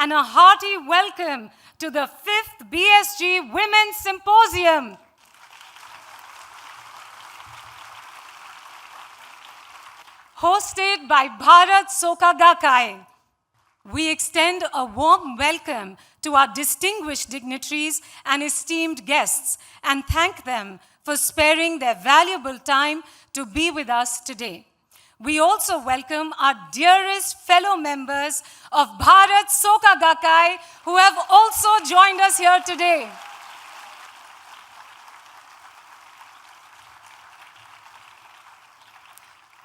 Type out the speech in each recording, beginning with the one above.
and a hearty welcome to the 5th BSG Women's Symposium. Hosted by Bharat Soka Gakkai. We extend a warm welcome to our distinguished dignitaries and esteemed guests and thank them for sparing their valuable time to be with us today. We also welcome our dearest fellow members of Bharat Soka Gakkai who have also joined us here today.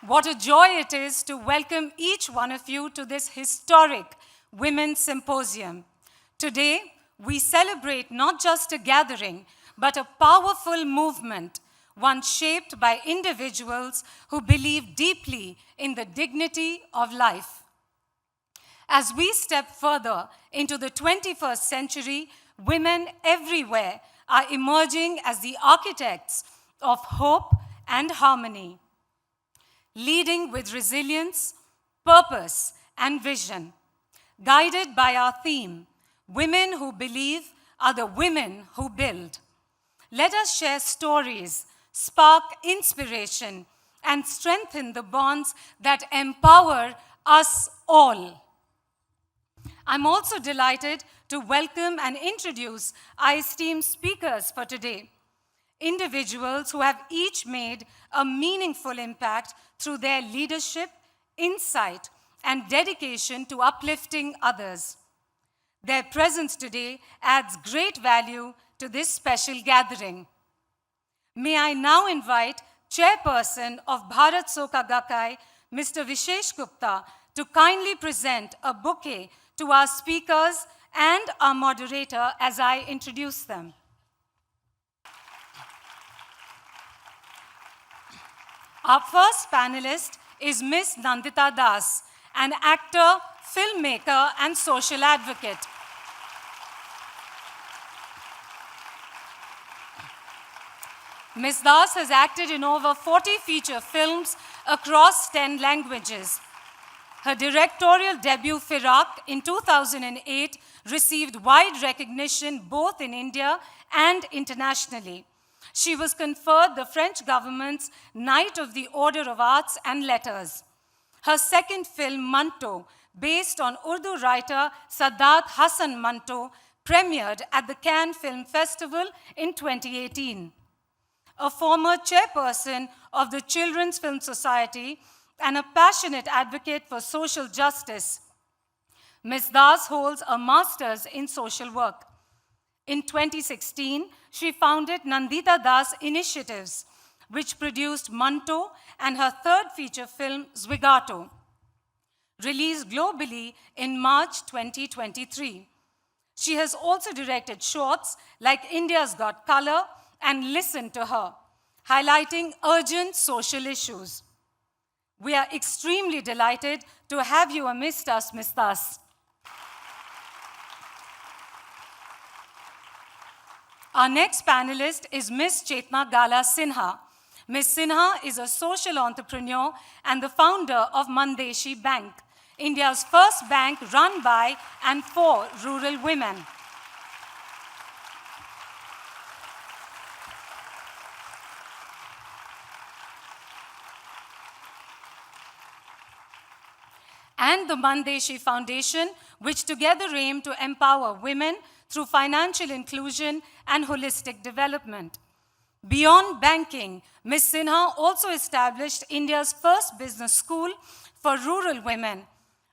What a joy it is to welcome each one of you to this historic Women's Symposium. Today, we celebrate not just a gathering, but a powerful movement, one shaped by individuals who believe deeply in the dignity of life. As we step further into the 21st century, women everywhere are emerging as the architects of hope and harmony, leading with resilience, purpose, and vision. Guided by our theme, Women Who Believe Are the Women Who Build. Let us share stories, spark inspiration, and strengthen the bonds that empower us all. I'm also delighted to welcome and introduce our esteemed speakers for today. Individuals who have each made a meaningful impact through their leadership, insight, and dedication to uplifting others. Their presence today adds great value to this special gathering. May I now invite Chairperson of Bharat Soka Gakkai, Mr. Vishesh Gupta, to kindly present a bouquet to our speakers and our moderator as I introduce them. Our first panelist is Ms. Nandita Das, an actor, filmmaker, and social advocate. Ms. Das has acted in over 40 feature films across 10 languages. Her directorial debut, Firak, in 2008, received wide recognition both in India and internationally. She was conferred the French government's Knight of the Order of Arts and Letters. Her second film, Manto, based on Urdu writer Sadat Hassan Manto, premiered at the Cannes Film Festival in 2018. A former chairperson of the Children's Film Society and a passionate advocate for social justice, Ms. Das holds a master's in social work. In 2016, she founded Nandita Das Initiatives, which produced Manto and her third feature film, Swigato, released globally in March 2023. She has also directed shorts like India's Got Color and Listen to Her, highlighting urgent social issues. We are extremely delighted to have you amidst us, Ms. Das. Our next panelist is Ms. Chetna Gala Sinha. Ms. Sinha is a social entrepreneur and the founder of Mandeshi Bank, India's first bank run by and for rural women. And the Mandeshi Foundation, which together aim to empower women through financial inclusion and holistic development. Beyond banking, Ms. Sinha also established India's first business school for rural women,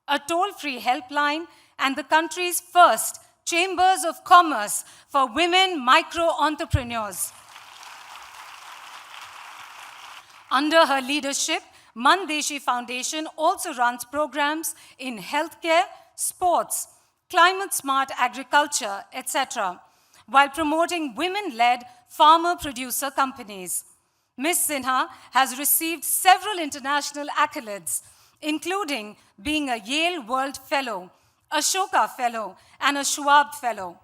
a toll-free helpline, and the country's first chambers of commerce for women micro-entrepreneurs. Under her leadership, Mandeshi Foundation also runs programs in healthcare, sports, climate-smart agriculture, etc., while promoting women-led farmer-producer companies. Ms. Sinha has received several international accolades, including being a Yale World Fellow, a Ashoka Fellow, and a Schwab Fellow.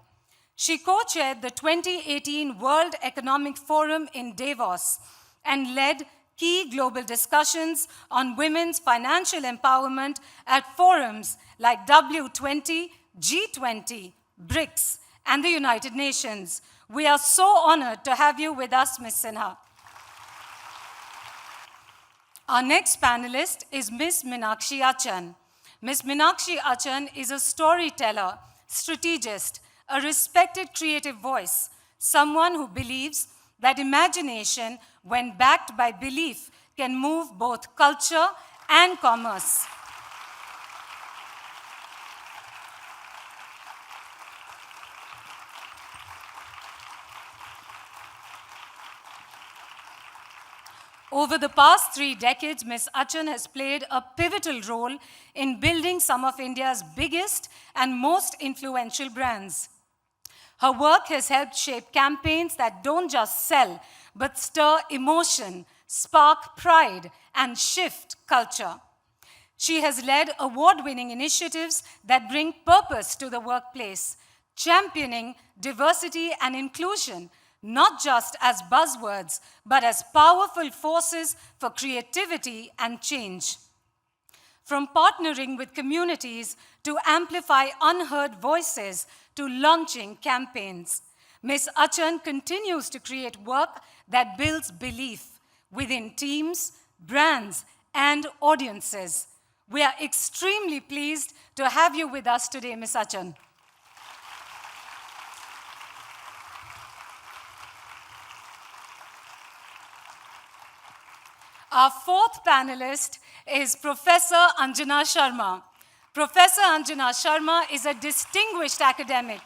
She co-chaired the 2018 World Economic Forum in Davos and led key global discussions on women's financial empowerment at forums like W20, G20, BRICS, and the United Nations. We are so honored to have you with us, Ms. Sinha. Our next panelist is Ms. Meenakshi Achan. Ms. Meenakshi Achan is a storyteller, strategist, a respected creative voice, someone who believes that imagination, when backed by belief, can move both culture and commerce. Over the past 3 decades, Ms. Achan has played a pivotal role in building some of India's biggest and most influential brands. Her work has helped shape campaigns that don't just sell, but stir emotion, spark pride, and shift culture. She has led award-winning initiatives that bring purpose to the workplace, championing diversity and inclusion, not just as buzzwords, but as powerful forces for creativity and change. From partnering with communities to amplify unheard voices to launching campaigns, Ms. Achan continues to create work that builds belief within teams, brands, and audiences. We are extremely pleased to have you with us today, Ms. Achan. Our fourth panelist is Professor Anjana Sharma. Professor Anjana Sharma is a distinguished academic.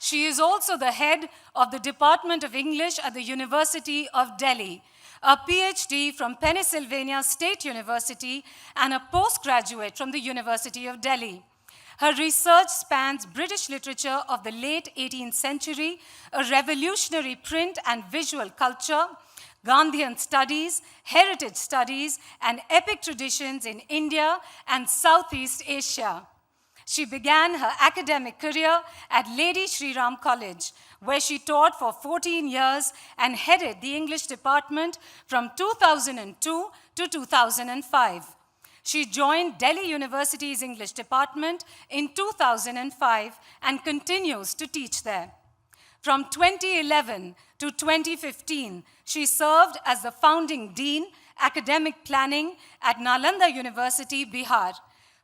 She is also the head of the Department of English at the University of Delhi, a PhD from Pennsylvania State University, and a postgraduate from the University of Delhi. Her research spans British literature of the late 18th century, a revolutionary print and visual culture, Gandhian studies, heritage studies, and epic traditions in India and Southeast Asia. She began her academic career at Lady Shri Ram College, where she taught for 14 years and headed the English department from 2002 to 2005. She joined Delhi University's English department in 2005 and continues to teach there. From 2011 to 2015, she served as the founding dean, academic planning at Nalanda University, Bihar.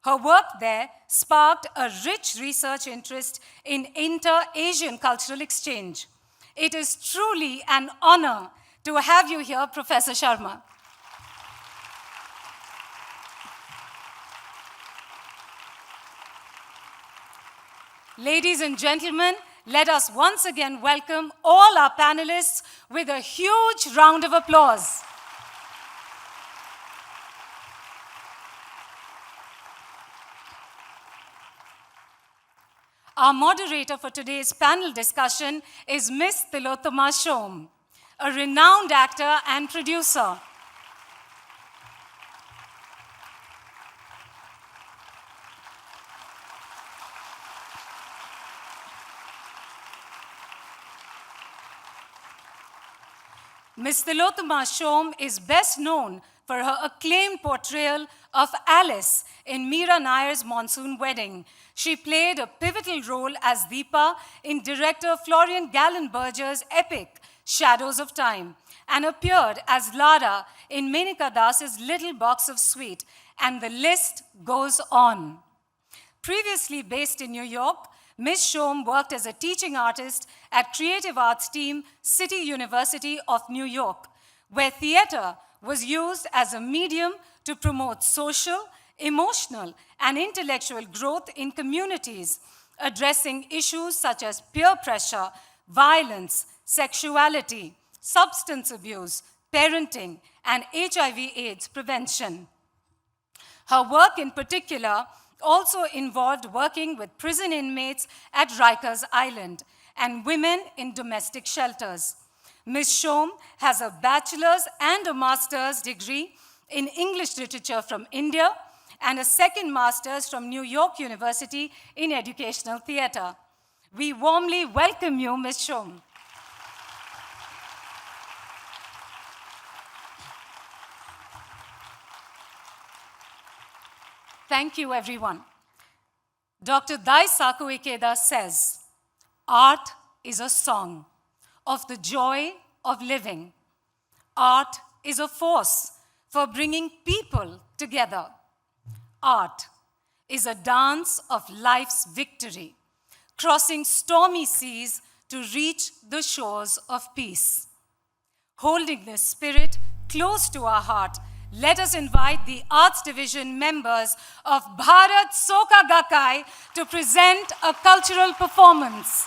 Her work there sparked a rich research interest in inter-Asian cultural exchange. It is truly an honor to have you here, Professor Sharma. Ladies and gentlemen, let us once again welcome all our panelists with a huge round of applause. Our moderator for today's panel discussion is Ms. Tilotoma Shom, a renowned actor and producer. Ms. Tilotoma Shom is best known for her acclaimed portrayal of Alice in Meera Nair's Monsoon Wedding. She played a pivotal role as Deepa in director Florian Gallenberger's epic Shadows of Time, and appeared as Lara in Menika Das's Little Box of Sweet, and the list goes on. Previously based in New York, Ms. Shom worked as a teaching artist at creative arts team City University of New York, where theater was used as a medium to promote social, emotional, and intellectual growth in communities, addressing issues such as peer pressure, violence, sexuality, substance abuse, parenting, and HIV/AIDS prevention. Her work in particular also involved working with prison inmates at Rikers Island and women in domestic shelters. Ms. Shom has a bachelor's and a master's degree in English literature from India and a second master's from New York University in educational theater. We warmly welcome you, Ms. Shom. Thank you, everyone. Dr. Daisaku Ikeda says, art is a song of the joy of living. Art is a force for bringing people together. Art is a dance of life's victory, crossing stormy seas to reach the shores of peace. Holding this spirit close to our heart, let us invite the Arts Division members of Bharat Soka Gakkai to present a cultural performance.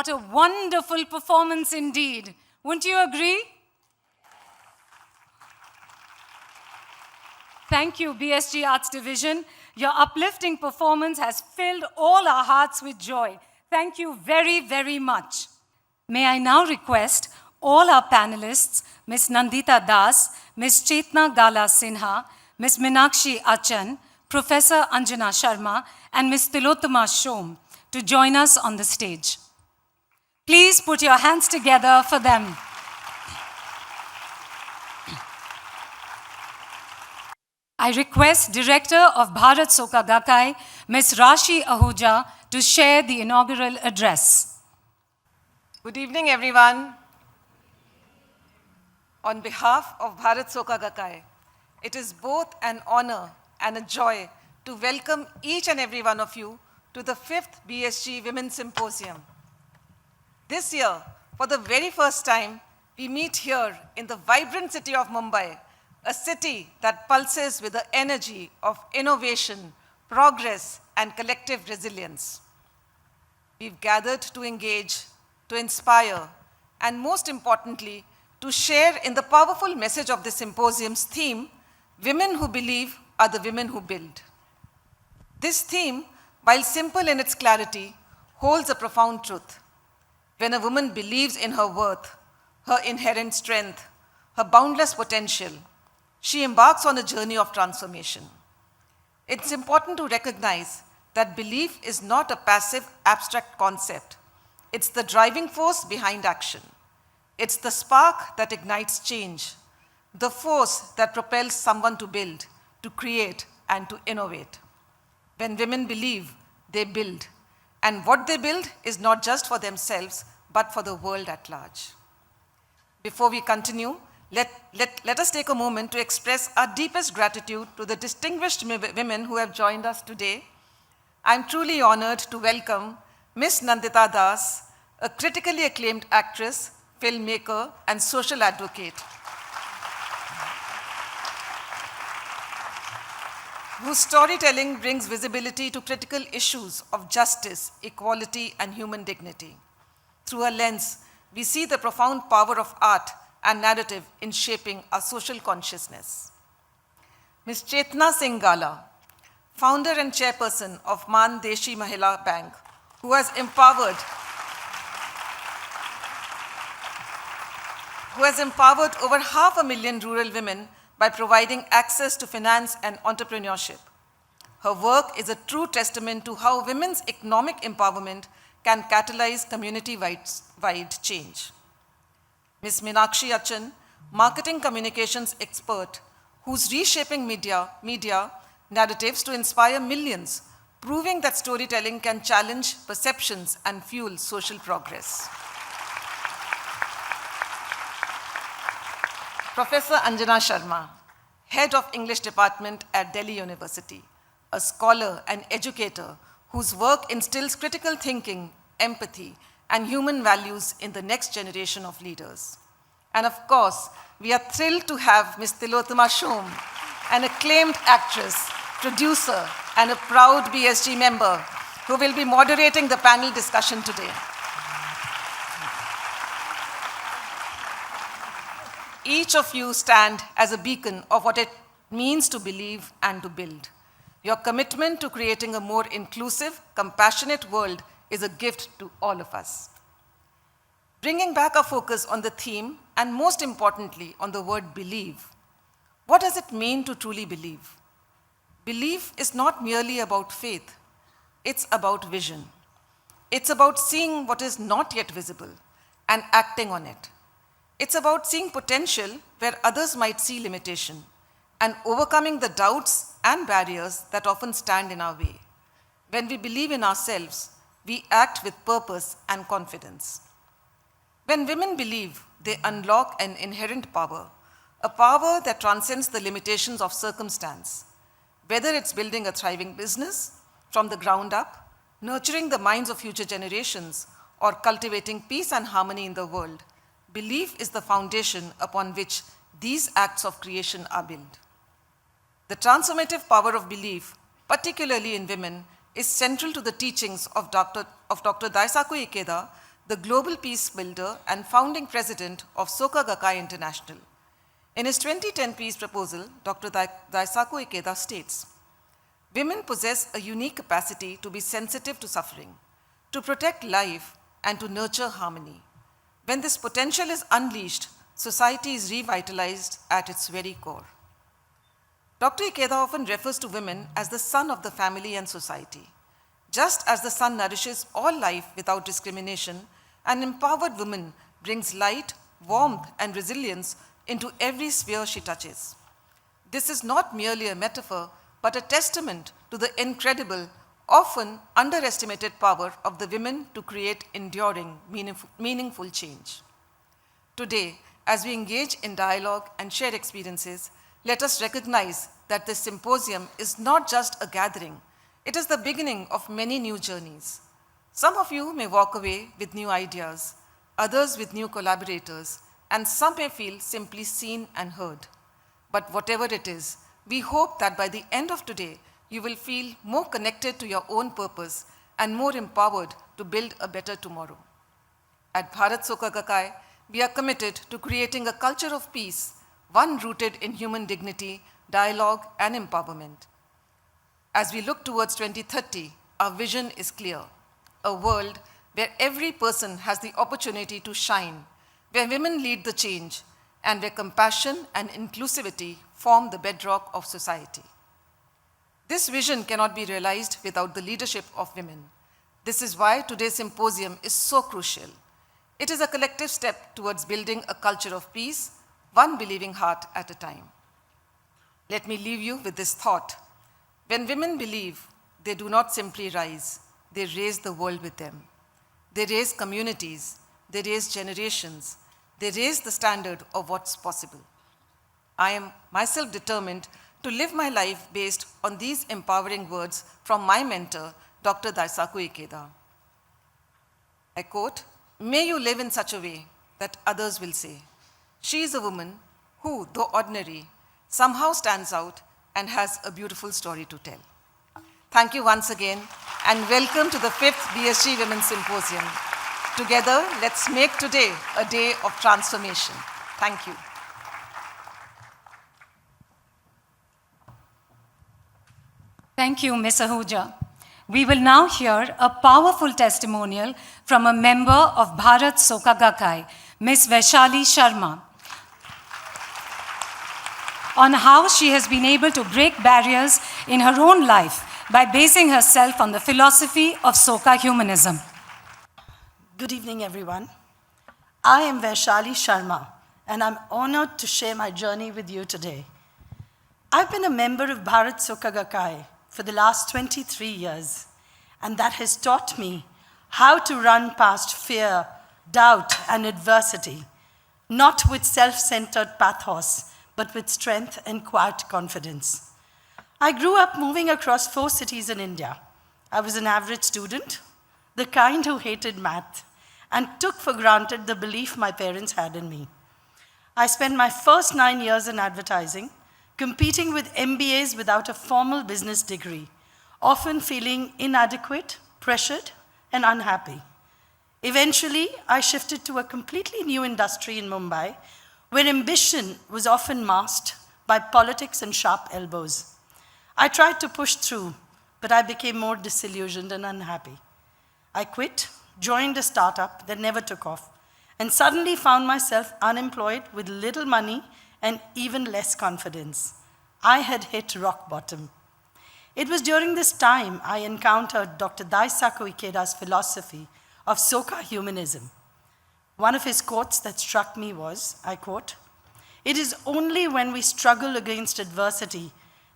What a wonderful performance indeed. Wouldn't you agree? Thank you, BSG Arts Division. Your uplifting performance has filled all our hearts with joy. Thank you very, very much. May I now request all our panelists, Ms. Nandita Das, Ms. Chetna Gala Sinha, Ms. Minakshi Achan, Professor Anjana Sharma, and Ms. Tilottama Shom to join us on the stage. Please put your hands together for them. I request Director of Bharat Soka Gakkai, Ms. Rashi Ahuja, to share the inaugural address. Good evening, everyone. On behalf of Bharat Soka Gakkai, it is both an honor and a joy to welcome each and every one of you to the 5th BSG Women's Symposium. This year, for the very first time, we meet here in the vibrant city of Mumbai, a city that pulses with the energy of innovation, progress, and collective resilience. We've gathered to engage to inspire, and most importantly, to share in the powerful message of this symposium's theme, Women Who Believe Are the Women Who Build. This theme, while simple in its clarity, holds a profound truth. When a woman believes in her worth, her inherent strength, her boundless potential, she embarks on a journey of transformation. It's important to recognize that belief is not a passive, abstract concept. It's the driving force behind action. It's the spark that ignites change, the force that propels someone to build, to create, and to innovate. When women believe, they build. And what they build is not just for themselves, but for the world at large. Before we continue, let us take a moment to express our deepest gratitude to the distinguished women who have joined us today. I'm truly honored to welcome Ms. Nandita Das, a critically acclaimed actress, filmmaker, and social advocate, whose storytelling brings visibility to critical issues of justice, equality, and human dignity. Through her lens, we see the profound power of art and narrative in shaping our social consciousness. Ms. Chetna Singh Gala, founder and chairperson of Maan Deshi Mahila Bank, who has empowered over 500,000 rural women by providing access to finance and entrepreneurship. Her work is a true testament to how women's economic empowerment can catalyze community-wide change. Ms. Meenakshi Achan, marketing communications expert, who's reshaping media narratives to inspire millions, proving that storytelling can challenge perceptions and fuel social progress. Professor Anjana Sharma, head of English department at Delhi University, a scholar and educator whose work instills critical thinking, empathy, and human values in the next generation of leaders. And of course, we are thrilled to have Ms. Tilottama Shome, an acclaimed actress, producer, and a proud BSG member who will be moderating the panel discussion today. Each of you stand as a beacon of what it means to believe and to build. Your commitment to creating a more inclusive, compassionate world is a gift to all of us. Bringing back our focus on the theme, and most importantly, on the word believe. What does it mean to truly believe? Belief is not merely about faith, it's about vision. It's about seeing what is not yet visible and acting on it. It's about seeing potential where others might see limitation and overcoming the doubts and barriers that often stand in our way. When we believe in ourselves, we act with purpose and confidence. When women believe, they unlock an inherent power, a power that transcends the limitations of circumstance. Whether it's building a thriving business from the ground up, nurturing the minds of future generations, or cultivating peace and harmony in the world, belief is the foundation upon which these acts of creation are built. The transformative power of belief, particularly in women, is central to the teachings of Dr. Daisaku Ikeda, the global peace builder and founding president of Soka Gakkai International. In his 2010 peace proposal, Dr. Daisaku Ikeda states, "Women possess a unique capacity to be sensitive to suffering, to protect life, and to nurture harmony. When this potential is unleashed, society is revitalized at its very core." Dr. Ikeda often refers to women as the sun of the family and society. Just as the sun nourishes all life without discrimination, an empowered woman brings light, warmth, and resilience into every sphere she touches. This is not merely a metaphor, but a testament to the incredible, often underestimated power of the women to create enduring, meaningful change. Today, as we engage in dialogue and share experiences, let us recognize that this symposium is not just a gathering, it is the beginning of many new journeys. Some of you may walk away with new ideas, others with new collaborators, and some may feel simply seen and heard. But whatever it is, we hope that by the end of today, you will feel more connected to your own purpose and more empowered to build a better tomorrow. At Bharat Soka Gakkai, we are committed to creating a culture of peace, one rooted in human dignity, dialogue, and empowerment. As we look towards 2030, our vision is clear: a world where every person has the opportunity to shine, where women lead the change, and where compassion and inclusivity form the bedrock of society. This vision cannot be realized without the leadership of women. This is why today's symposium is so crucial. It is a collective step towards building a culture of peace, one believing heart at a time. Let me leave you with this thought. When women believe, they do not simply rise, they raise the world with them. They raise communities, they raise generations, they raise the standard of what's possible. I am myself determined to live my life based on these empowering words from my mentor, Dr. Daisaku Ikeda. I quote, "May you live in such a way that others will say, 'She is a woman who, though ordinary, somehow stands out and has a beautiful story to tell.'" Thank you once again, and welcome to the 5th BSG Women's Symposium. Together, let's make today a day of transformation. Thank you. Thank you, Ms. Ahuja. We will now hear a powerful testimonial from a member of Bharat Soka Gakkai, Ms. Vaishali Sharma, on how she has been able to break barriers in her own life by basing herself on the philosophy of Soka humanism. Good evening, everyone. I am Vaishali Sharma, and I'm honored to share my journey with you today. I've been a member of Bharat Soka Gakkai for the last 23 years, and that has taught me how to run past fear, doubt, and adversity, not with self-centered pathos, but with strength and quiet confidence. I grew up moving across 4 cities in India. I was an average student, the kind who hated math, and took for granted the belief my parents had in me. I spent my first 9 years in advertising, competing with MBAs without a formal business degree, often feeling inadequate, pressured, and unhappy. Eventually, I shifted to a completely new industry in Mumbai, where ambition was often masked by politics and sharp elbows. I tried to push through, but I became more disillusioned and unhappy. I quit, joined a startup that never took off, and suddenly found myself unemployed with little money and even less confidence. I had hit rock bottom. It was during this time I encountered Dr. Daisaku Ikeda's philosophy of Soka humanism. One of his quotes that struck me was, I quote, "It is only when we struggle against adversity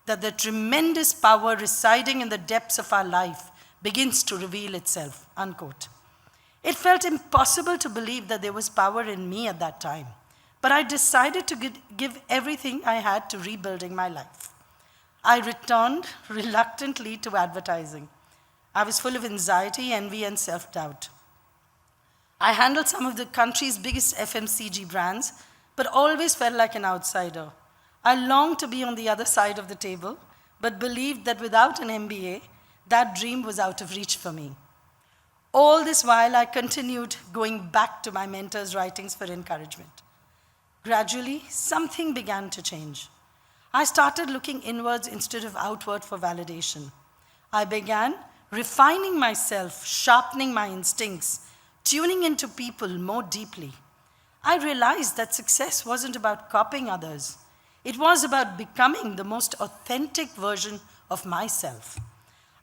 that the tremendous power residing in the depths of our life begins to reveal itself," unquote. It felt impossible to believe that there was power in me at that time, but I decided to give everything I had to rebuilding my life. I returned reluctantly to advertising. I was full of anxiety, envy, and self-doubt. I handled some of the country's biggest FMCG brands, but always felt like an outsider. I longed to be on the other side of the table, but believed that without an MBA, that dream was out of reach for me. All this while, I continued going back to my mentor's writings for encouragement. Gradually, something began to change. I started looking inwards instead of outward for validation. I began refining myself, sharpening my instincts, tuning into people more deeply. I realized that success wasn't about copying others. It was about becoming the most authentic version of myself.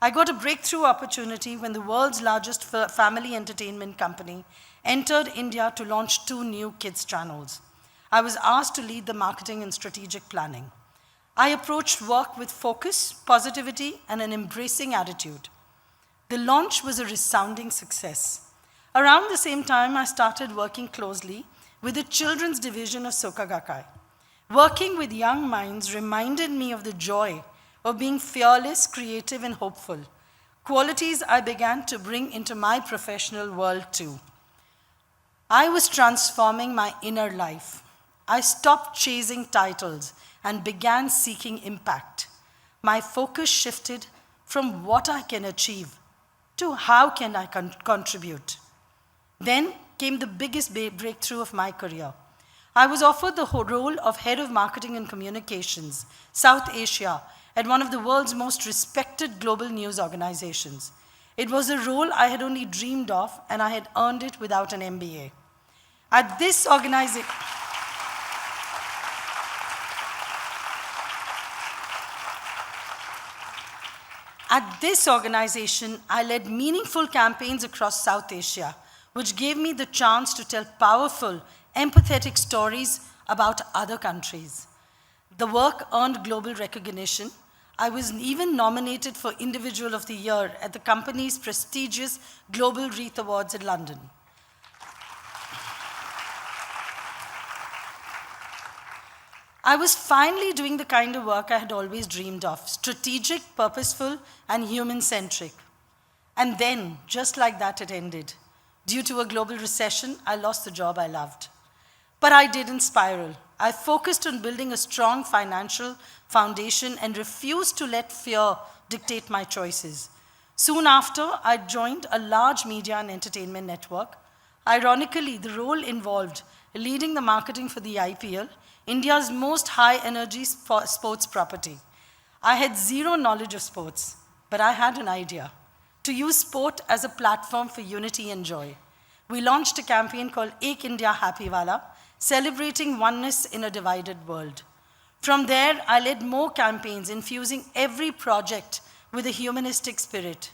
I got a breakthrough opportunity when the world's largest family entertainment company entered India to launch 2 new kids channels. I was asked to lead the marketing and strategic planning. I approached work with focus, positivity, and an embracing attitude. The launch was a resounding success. Around the same time, I started working closely with the children's division of Soka Gakkai. Working with young minds reminded me of the joy of being fearless, creative, and hopeful, qualities I began to bring into my professional world too. I was transforming my inner life. I stopped chasing titles and began seeking impact. My focus shifted from what I can achieve to how can I contribute. Then came the biggest breakthrough of my career. I was offered the role of Head of Marketing and Communications, South Asia, at one of the world's most respected global news organizations. It was a role I had only dreamed of, and I had earned it without an MBA. At this organization, I led meaningful campaigns across South Asia, which gave me the chance to tell powerful, empathetic stories about other countries. The work earned global recognition. I was even nominated for Individual of the Year at the company's prestigious Global Wreath Awards in London. I was finally doing the kind of work I had always dreamed of: strategic, purposeful, and human-centric. And then, just like that, it ended. Due to a global recession, I lost the job I loved. But I didn't spiral. I focused on building a strong financial foundation and refused to let fear dictate my choices. Soon after, I joined a large media and entertainment network. Ironically, the role involved leading the marketing for the IPL, India's most high-energy sports property. I had zero knowledge of sports, but I had an idea: to use sport as a platform for unity and joy. We launched a campaign called Ek India Happy Wala, celebrating oneness in a divided world. From there, I led more campaigns, infusing every project with a humanistic spirit.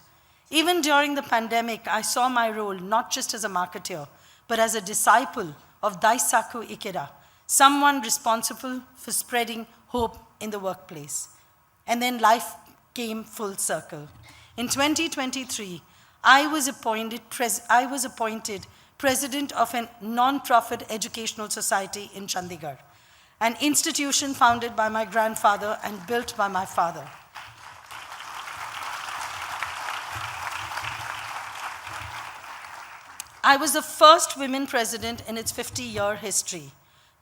Even during the pandemic, I saw my role not just as a marketer, but as a disciple of Daisaku Ikeda, someone responsible for spreading hope in the workplace. And then life came full circle. In 2023, I was appointed president of a non-profit educational society in Chandigarh, an institution founded by my grandfather and built by my father. I was the first women president in its 50-year history.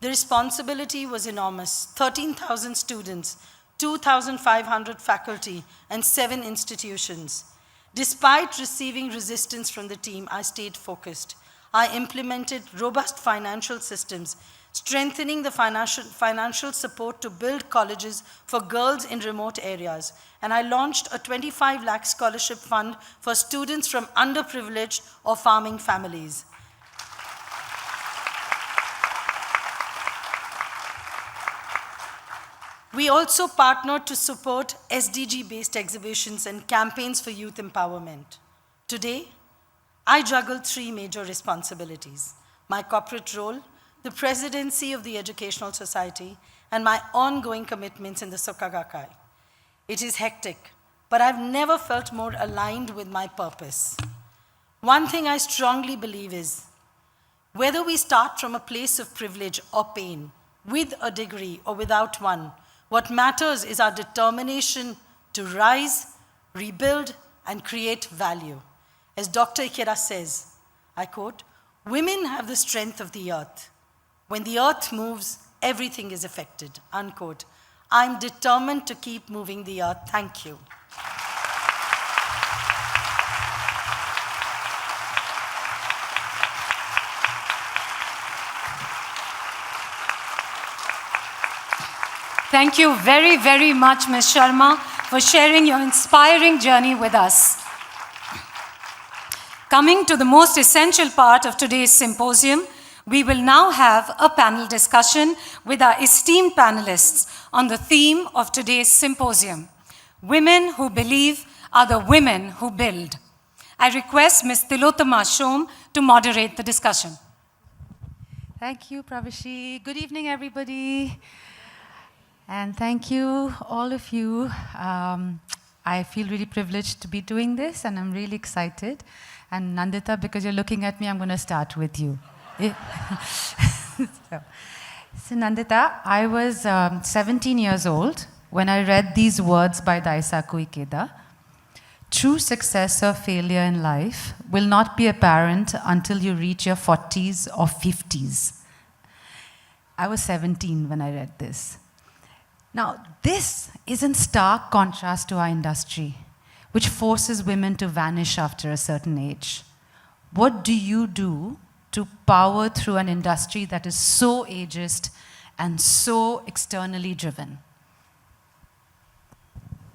The responsibility was enormous: 13,000 students, 2,500 faculty, and 7 institutions. Despite receiving resistance from the team, I stayed focused. I implemented robust financial systems, strengthening the financial support to build colleges for girls in remote areas. And I launched a 25 lakh scholarship fund for students from underprivileged or farming families. We also partnered to support SDG-based exhibitions and campaigns for youth empowerment. Today, I juggle 3 major responsibilities: my corporate role, the presidency of the Educational Society, and my ongoing commitments in the Soka Gakkai. It is hectic, but I've never felt more aligned with my purpose. One thing I strongly believe is, whether we start from a place of privilege or pain, with a degree or without one, what matters is our determination to rise, rebuild, and create value. As Dr. Ikeda says, I quote, "Women have the strength of the earth. When the earth moves, everything is affected," unquote. I'm determined to keep moving the earth. Thank you. Thank you very, very much, Ms. Sharma, for sharing your inspiring journey with us. Coming to the most essential part of today's symposium, we will now have a panel discussion with our esteemed panelists on the theme of today's symposium: Women who believe are the women who build. I request Ms. Tilotama Shom to moderate the discussion. Thank you, Pravishi. Good evening, everybody. And thank you, all of you. I feel really privileged to be doing this, and I'm really excited. And Nandita, because you're looking at me, I'm going to start with you. So Nandita, I was 17 years old when I read these words by Daisaku Ikeda: "True success or failure in life will not be apparent until you reach your 40s or 50s. I was 17 when I read this. Now, this is in stark contrast to our industry, which forces women to vanish after a certain age. What do you do to power through an industry that is so ageist and so externally driven?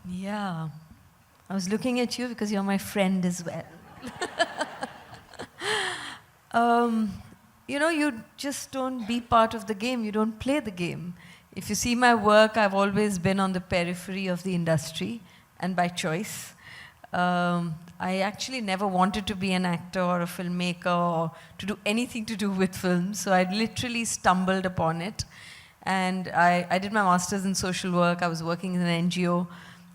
Yeah. I was looking at you because you're my friend as well. You know, you just don't be part of the game, you don't play the game. If you see my work, I've always been on the periphery of the industry, and by choice. I actually never wanted to be an actor or a filmmaker or to do anything to do with films, so I literally stumbled upon it. And I did my master's in social work, I was working in an NGO,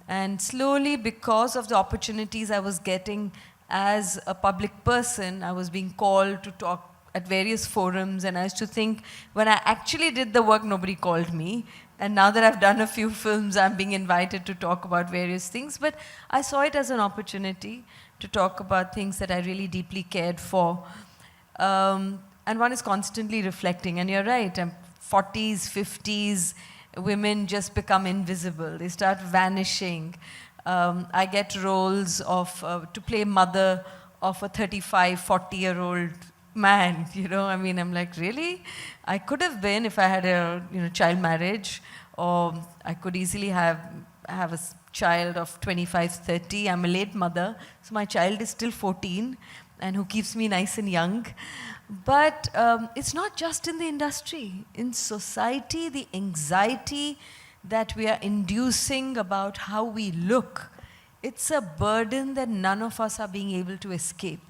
and slowly, because of the opportunities I was getting as a public person, I was being called to talk at various forums, and I used to think, when I actually did the work, nobody called me. And now that I've done a few films, I'm being invited to talk about various things. But I saw it as an opportunity to talk about things that I really deeply cared for. And one is constantly reflecting. And you're right, 40s, 50s, women just become invisible. They start vanishing. I get roles to play mother of a 35, 40-year-old man, you know. I mean, I'm like, really? I could have been if I had a child marriage, or I could easily have a child of 25, 30. I'm a late mother, so my child is still 14, and who keeps me nice and young. But it's not just in the industry. In society, the anxiety that we are inducing about how we look, it's a burden that none of us are being able to escape.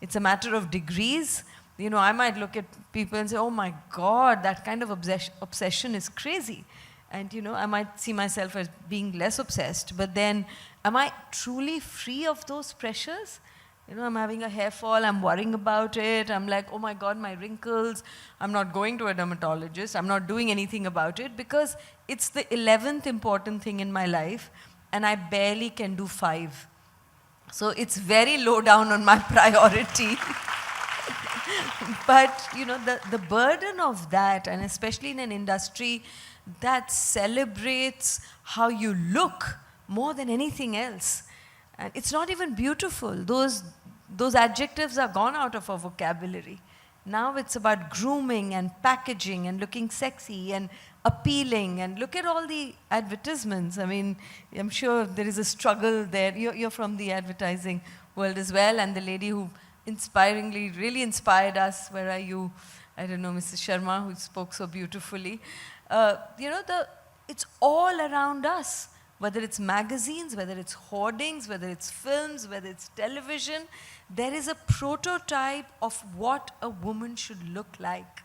It's a matter of degrees. You know, I might look at people and say, oh my God, that kind of obsession is crazy. And, you know, I might see myself as being less obsessed. But then, am I truly free of those pressures? You know, I'm having a hair fall, I'm worrying about it. I'm like, oh my God, my wrinkles. I'm not going to a dermatologist. I'm not doing anything about it because it's the 11th important thing in my life, and I barely can do 5. So it's very low down on my priority. But, you know, the burden of that, and especially in an industry that celebrates how you look more than anything else. And it's not even beautiful. Those adjectives are gone out of our vocabulary. Now it's about grooming and packaging and looking sexy and appealing, and look at all the advertisements. I mean, I'm sure there is a struggle there. You're from the advertising world as well, and the lady who inspiringly really inspired us, where are you? I don't know, Mrs. Sharma, who spoke so beautifully. You know, it's all around us, whether it's magazines, whether it's hoardings, whether it's films, whether it's television. There is a prototype of what a woman should look like.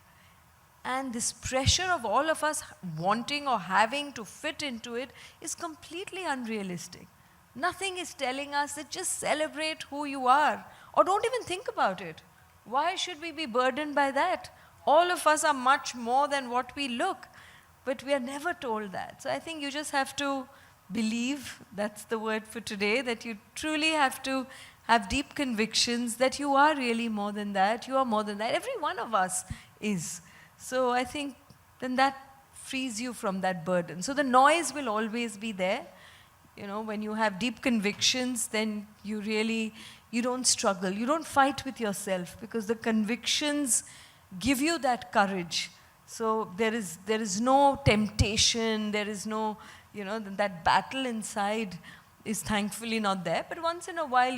And this pressure of all of us wanting or having to fit into it is completely unrealistic. Nothing is telling us that just celebrate who you are, or don't even think about it. Why should we be burdened by that? All of us are much more than what we look, but we are never told that. So I think you just have to believe, that's the word for today, that you truly have to have deep convictions that you are really more than that, you are more than that. Every one of us is. So I think then that frees you from that burden. So the noise will always be there. You know, when you have deep convictions, then you don't struggle. You don't fight with yourself, because the convictions give you that courage. So there is no temptation, there is no, you know, that battle inside is thankfully not there. But once in a while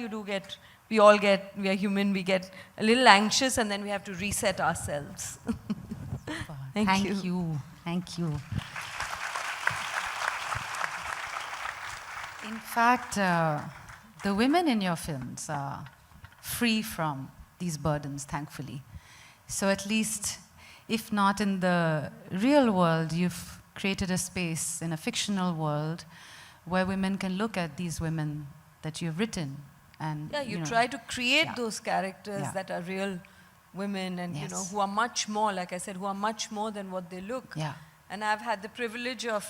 we are human, we get a little anxious, and then we have to reset ourselves. Thank you. Thank you. In fact, the women in your films are free from these burdens, thankfully. So at least, if not in the real world, you've created a space in a fictional world where women can look at these women that you've written. And, yeah, you know, try to create those characters Yeah. that are real women, and Yes. you know, who are much more, like I said, who are much more than what they look. Yeah. And I've had the privilege of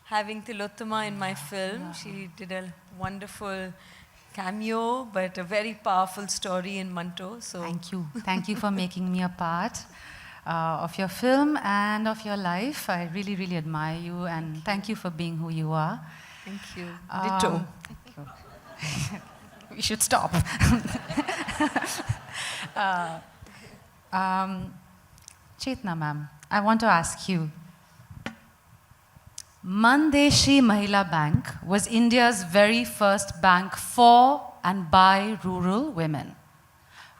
having Tilottama in my film. She did a wonderful cameo, but a very powerful story in Manto. So Thank you. Thank you for making me a part of your film and of your life. I really, really admire you, and thank you for being who you are. thank you. Ditto. Thank you. We should stop. Chetna ma'am, I want to ask you. Mandeshi Mahila Bank was India's very first bank for and by rural women.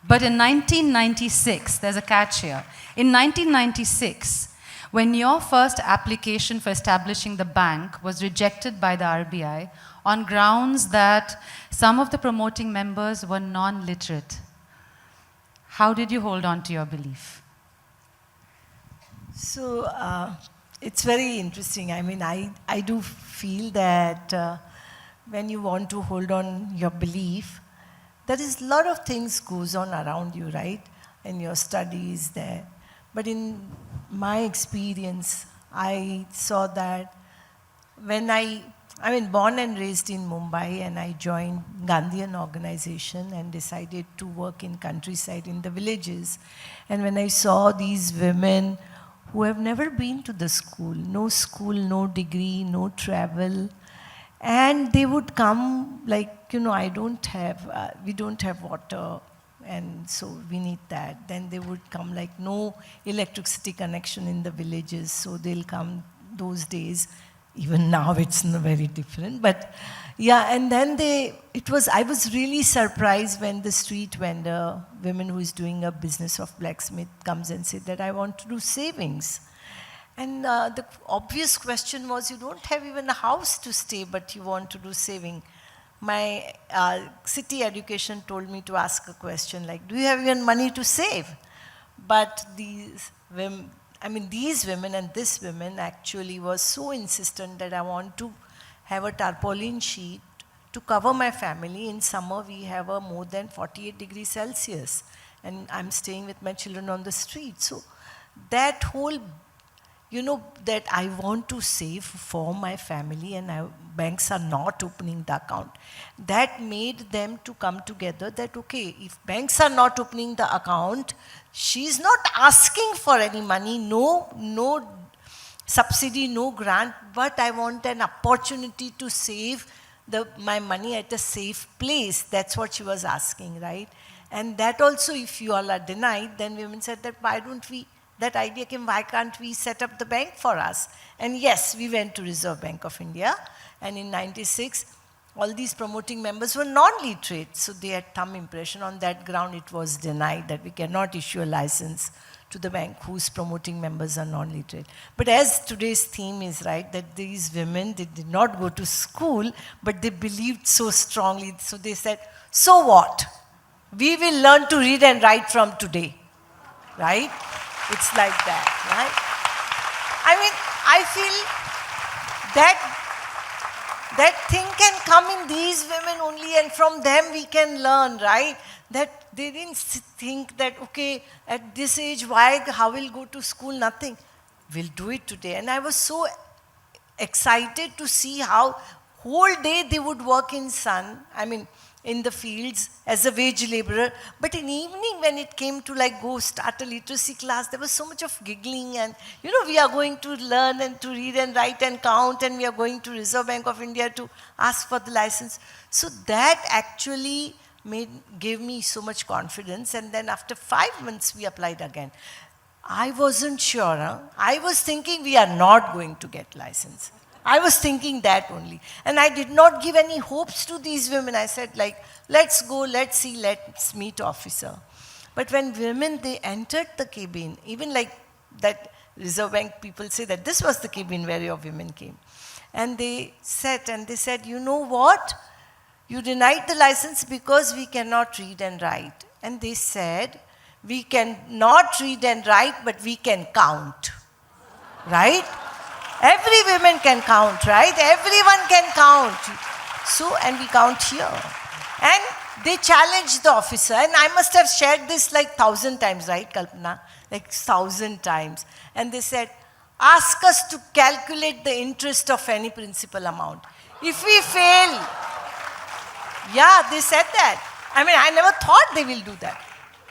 But in 1996, there's a catch here. In 1996, when your first application for establishing the bank was rejected by the RBI on grounds that some of the promoting members were non-literate, how did you hold on to your belief? So it's very interesting. I mean, I do feel that when you want to hold on your belief, there is a lot of things goes on around you, right? And your studies there. But in my experience, I saw that when I mean, born and raised in Mumbai, and I joined Gandhian organization and decided to work in countryside in the villages. And when I saw these women who have never been to the school, no degree, no travel, and they would come like, we don't have water, and so we need that. Then they would come like no electricity connection in the villages, so they'll come those days. Even now it's not very different, but yeah, and then I was really surprised when the street vendor, women who is doing a business of blacksmith, comes and said that I want to do savings. And the obvious question was, you don't have even a house to stay, but you want to do saving. My city education told me to ask a question like, do you have even money to save? But these women and this woman actually was so insistent that I want to have a tarpaulin sheet to cover my family. In summer, we have a more than 48 degrees Celsius, and I'm staying with my children on the street. So that whole, that I want to save for my family, and banks are not opening the account. That made them to come together that, okay, if banks are not opening the account, she's not asking for any money, no subsidy, no grant, but I want an opportunity to save my money at a safe place. That's what she was asking, right? And that also, if you all are denied, then women said that that idea came, why can't we set up the bank for us? And yes, we went to Reserve Bank of India, and in 96, all these promoting members were non-literate, so they had thumb impression. On that ground, it was denied that we cannot issue a license to the bank whose promoting members are non-literate. But as today's theme is, right, that these women, they did not go to school, but they believed so strongly, so they said, so what? We will learn to read and write from today, right? It's like that, right? I mean, I feel that thing can come in these women only, and from them we can learn, right? That they didn't think that, okay, at this age, how will go to school? Nothing. We'll do it today. And I was so excited to see how whole day they would work in sun, in the fields as a wage laborer. But in evening, when it came to like go start a literacy class, there was so much of giggling, and we are going to learn and to read and write and count, and we are going to Reserve Bank of India to ask for the license. So that actually gave me so much confidence. And then after 5 months, we applied again. I wasn't sure. I was thinking we are not going to get license. I was thinking that only. And I did not give any hopes to these women. I said, like, let's go, let's see, let's meet officer. But when women, they entered the cabin, even like that Reserve Bank people say that this was the cabin where your women came. And they sat and they said, you know what? You denied the license because we cannot read and write. And they said, we cannot read and write, but we can count. Right? Every woman can count, right? Everyone can count. So, and we count here. And they challenged the officer. And I must have shared this like 1,000 times, right, Kalpana? Like 1,000 times. And they said, ask us to calculate the interest of any principal amount. If we fail, yeah, they said that. I never thought they will do that.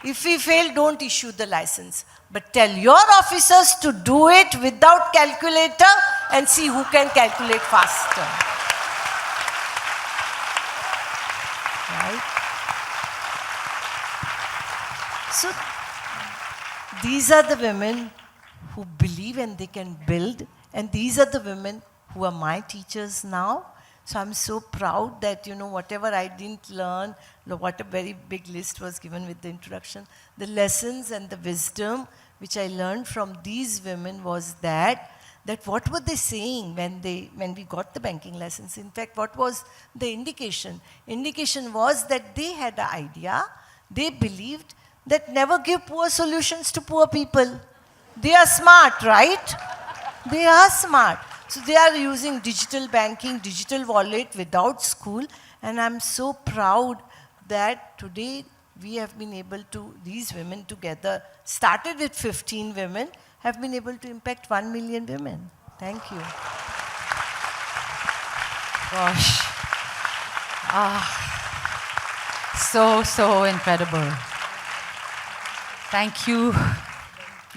If we fail, don't issue the license. But tell your officers to do it without calculator and see who can calculate faster. Right? So these are the women who believe and they can build, and these are the women who are my teachers now. So I'm so proud that, whatever I didn't learn, what a very big list was given with the introduction, the lessons and the wisdom which I learned from these women was that what were they saying when we got the banking lessons? In fact, what was the indication? Indication was that they had an idea, they believed that never give poor solutions to poor people. They are smart, right? They are smart. So they are using digital banking, digital wallet without school. And I'm so proud that today we have been able to, these women together, started with 15 women, have been able to impact 1 million women. Thank you. Gosh. So incredible. Thank you.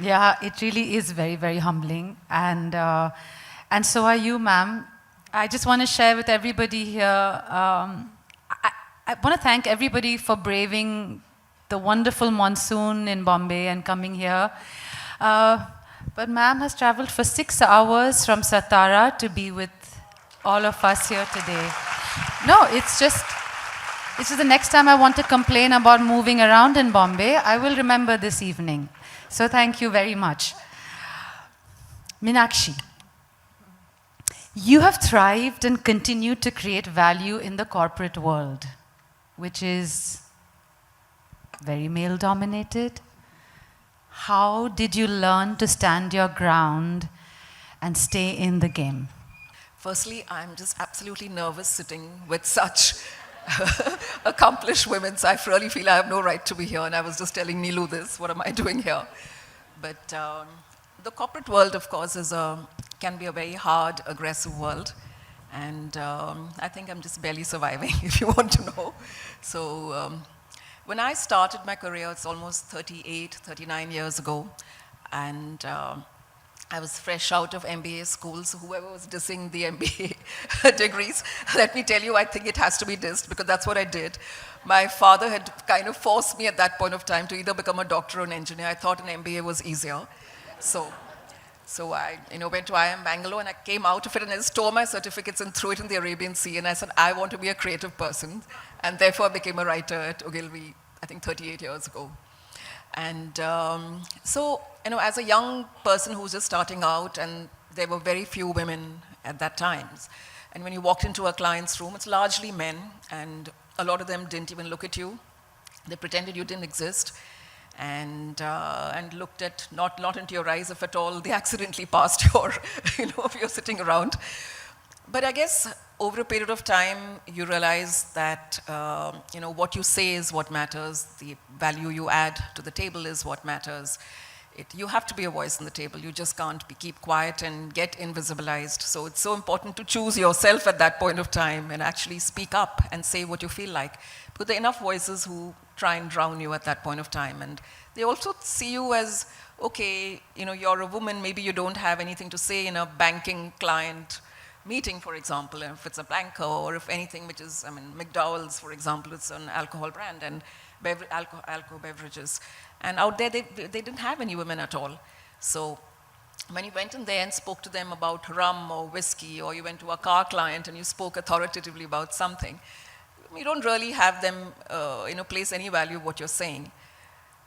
Yeah, it really is very, very humbling. And so are you, ma'am. I just want to share with everybody here, I want to thank everybody for braving the wonderful monsoon in Bombay and coming here. But ma'am has traveled for 6 hours from Satara to be with all of us here today. No, it's just the next time I want to complain about moving around in Bombay, I will remember this evening. So thank you very much. Meenakshi, you have thrived and continue to create value in the corporate world, which is very male-dominated. How did you learn to stand your ground and stay in the game? Firstly, I'm just absolutely nervous sitting with such accomplished women, so I really feel I have no right to be here, and I was just telling Neelu this, what am I doing here? But the corporate world, of course, can be a very hard, aggressive world, and I think I'm just barely surviving, if you want to know. So when I started my career, it's almost 38, 39 years ago, and I was fresh out of MBA school, so whoever was dissing the MBA degrees, let me tell you, I think it has to be dissed, because that's what I did. My father had kind of forced me at that point of time to either become a doctor or an engineer. I thought an MBA was easier. So I went to IIM Bangalore, and I came out of it, and I stole my certificates and threw it in the Arabian Sea, and I said, I want to be a creative person, and therefore I became a writer at Ogilvy, I think 38 years ago. And so, as a young person who was just starting out, and there were very few women at that time, and when you walked into a client's room, it's largely men, and a lot of them didn't even look at you. They pretended you didn't exist, and looked at not into your eyes, if at all. They accidentally passed your, if you're sitting around. But I guess over a period of time, you realize that what you say is what matters. The value you add to the table is what matters. You have to be a voice on the table. You just can't keep quiet and get invisibilized. So it's so important to choose yourself at that point of time and actually speak up and say what you feel like. Because there are enough voices who try and drown you at that point of time. And they also see you as, okay, you're a woman, maybe you don't have anything to say in a banking client meeting, for example, if it's a banker, or if anything which is, McDowell's, for example, it's an alcohol brand, and alcohol beverages. And out there, they didn't have any women at all. So when you went in there and spoke to them about rum or whiskey, or you went to a car client and you spoke authoritatively about something, you don't really have them place any value of what you're saying.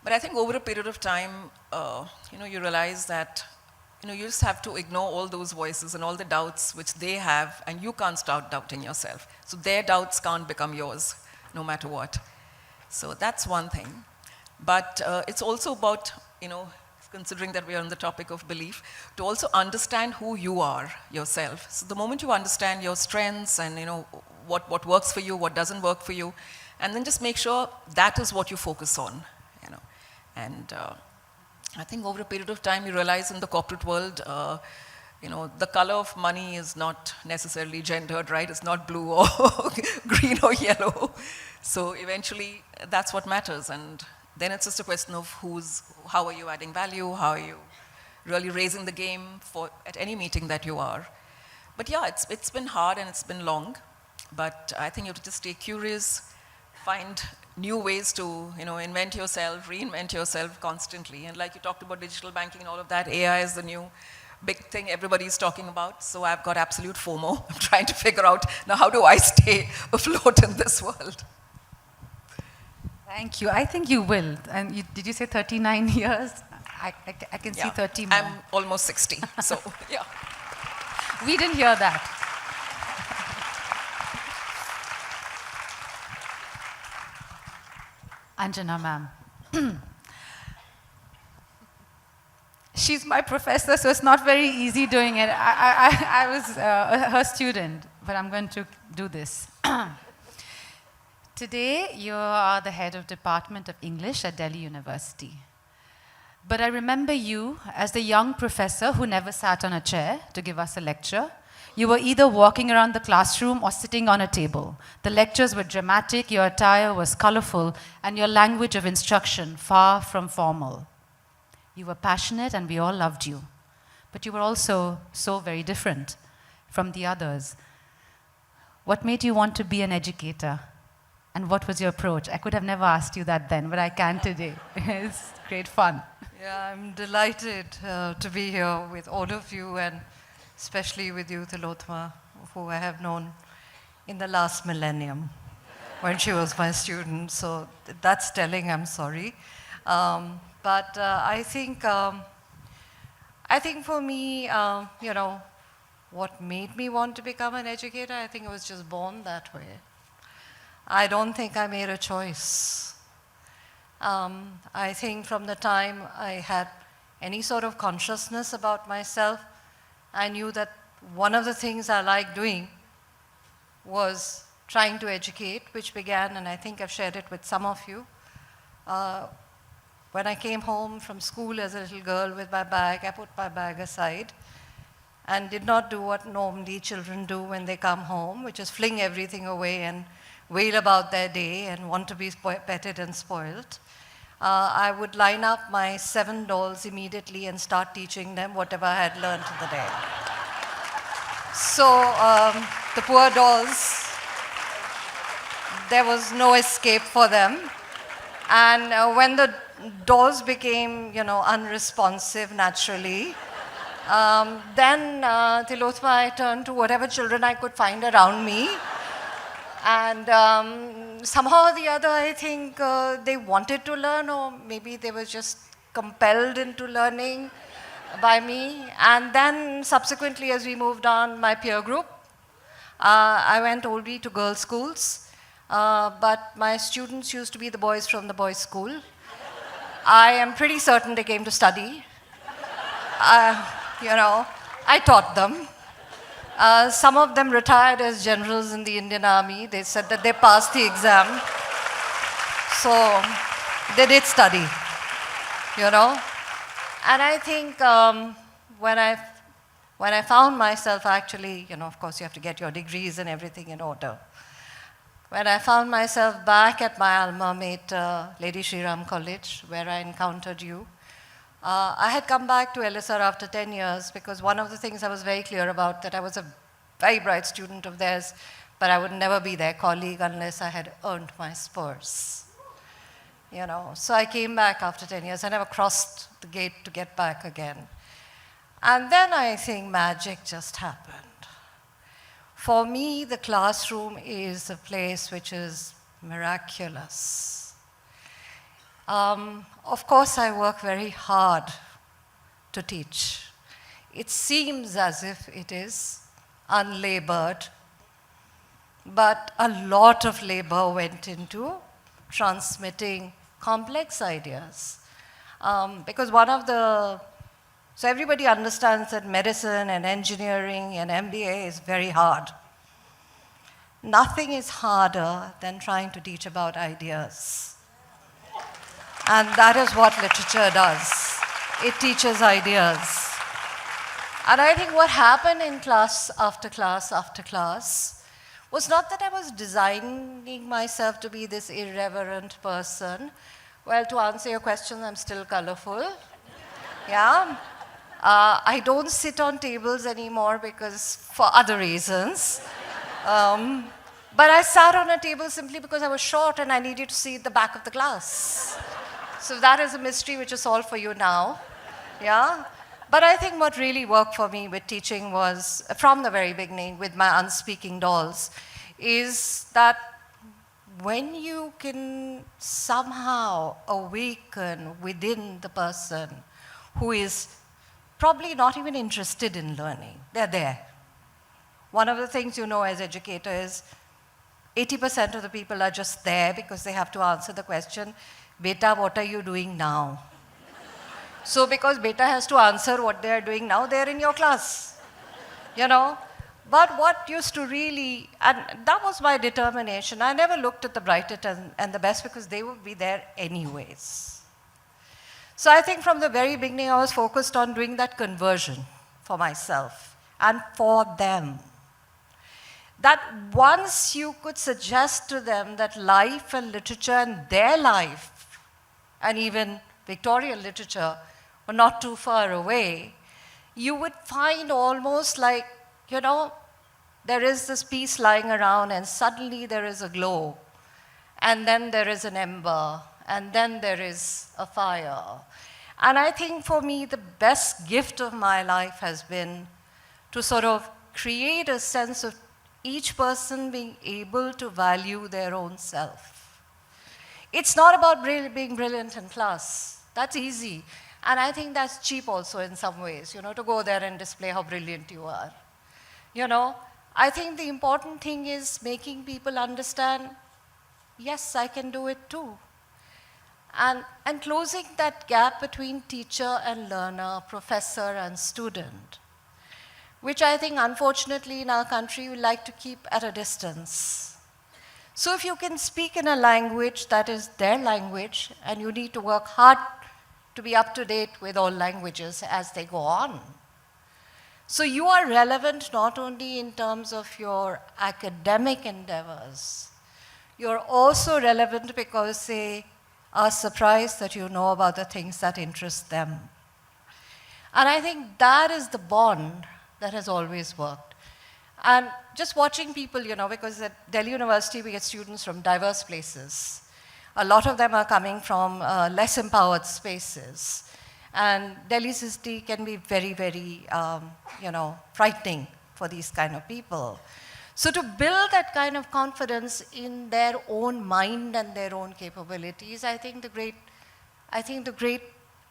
But I think over a period of time, you realize that you just have to ignore all those voices and all the doubts which they have, and you can't start doubting yourself. So their doubts can't become yours, no matter what. So that's one thing. But it's also about, considering that we are on the topic of belief, to also understand who you are yourself. So the moment you understand your strengths and, what works for you, what doesn't work for you, and then just make sure that is what you focus on, And I think over a period of time, you realize in the corporate world, the color of money is not necessarily gendered, right? It's not blue or green or yellow. So eventually, that's what matters. And then it's just a question of how are you adding value? How are you really raising the game at any meeting that you are? But yeah, it's been hard and it's been long. But I think you have to just stay curious find new ways to, invent yourself, reinvent yourself constantly. And like you talked about digital banking and all of that, AI is the new big thing everybody's talking about. So I've got absolute FOMO. I'm trying to figure out now how do I stay afloat in this world. Thank you. I think you will. And did you say 39 years? I can see 30 more. I'm almost 60, so yeah. We didn't hear that. Anjana ma'am. She's my professor, so it's not very easy doing it. I was her student, but I'm going to do this. Today, you are the head of Department of English at Delhi University. But I remember you as the young professor who never sat on a chair to give us a lecture. You were either walking around the classroom or sitting on a table. The lectures were dramatic, your attire was colorful, and your language of instruction far from formal. You were passionate and we all loved you. But you were also so very different from the others. What made you want to be an educator? And what was your approach? I could have never asked you that then, but I can today. It's great fun. Yeah, I'm delighted to be here with all of you, and especially with you, Tilotma, who I have known in the last millennium when she was my student. So that's telling, I'm sorry. But I think for me, what made me want to become an educator, I think I was just born that way. I don't think I made a choice. I think from the time I had any sort of consciousness about myself, I knew that one of the things I liked doing was trying to educate, which began, and I think I've shared it with some of you, when I came home from school as a little girl with my bag. I put my bag aside and did not do what normally children do when they come home, which is fling everything away and wail about their day and want to be petted and spoiled. I would line up my 7 dolls immediately and start teaching them whatever I had learned in the day. So the poor dolls, there was no escape for them. And when the dolls became, unresponsive naturally, then Tilotma, I turned to whatever children I could find around me. And somehow or the other, I think they wanted to learn, or maybe they were just compelled into learning by me. And then subsequently, as we moved on, my peer group, I went only to girls' schools, but my students used to be the boys from the boys' school. I am pretty certain they came to study. I taught them. Some of them retired as generals in the Indian Army. They said that they passed the exam. So they did study, And I think when I found myself actually, of course you have to get your degrees and everything in order. When I found myself back at my alma mater, Lady Shri Ram College, where I encountered you, I had come back to LSR after 10 years because one of the things I was very clear about, that I was a very bright student of theirs, but I would never be their colleague unless I had earned my spurs. So I came back after 10 years. I never crossed the gate to get back again. And then I think magic just happened. For me, the classroom is a place which is miraculous. Of course, I work very hard to teach. It seems as if it is unlabored, but a lot of labor went into transmitting complex ideas. Because so everybody understands that medicine and engineering and MBA is very hard. Nothing is harder than trying to teach about ideas. And that is what literature does. It teaches ideas. And I think what happened in class after class after class was not that I was designing myself to be this irreverent person. Well, to answer your question, I'm still colorful. Yeah. I don't sit on tables anymore because for other reasons. But I sat on a table simply because I was short and I needed to see the back of the class. So that is a mystery which is solved for you now. Yeah? But I think what really worked for me with teaching was, from the very beginning, with my unspeaking dolls, is that when you can somehow awaken within the person who is probably not even interested in learning, they're there. One of the things you know as educator is 80% of the people are just there because they have to answer the question, Beta, what are you doing now? So because Beta has to answer what they are doing now, they're in your class, you know. But what used to really, and that was my determination, I never looked at the brightest and the best because they would be there anyways. So I think from the very beginning I was focused on doing that conversion for myself and for them. That once you could suggest to them that life and literature and their life, and even Victorian literature, were not too far away, you would find almost like, you know, there is this piece lying around and suddenly there is a glow, and then there is an ember, and then there is a fire. And I think for me, the best gift of my life has been to sort of create a sense of each person being able to value their own self. It's not about being brilliant in class. That's easy. And I think that's cheap also in some ways, you know, to go there and display how brilliant you are. You know, I think the important thing is making people understand, yes, I can do it too. And closing that gap between teacher and learner, professor and student, which I think unfortunately in our country we like to keep at a distance. So if you can speak in a language that is their language, and you need to work hard to be up to date with all languages as they go on. So you are relevant not only in terms of your academic endeavors, you're also relevant because they are surprised that you know about the things that interest them. And I think that is the bond that has always worked. And just watching people, you know, because at Delhi University we get students from diverse places. A lot of them are coming from less empowered spaces. And Delhi city can be very, very, you know, frightening for these kind of people. So to build that kind of confidence in their own mind and their own capabilities, I think the great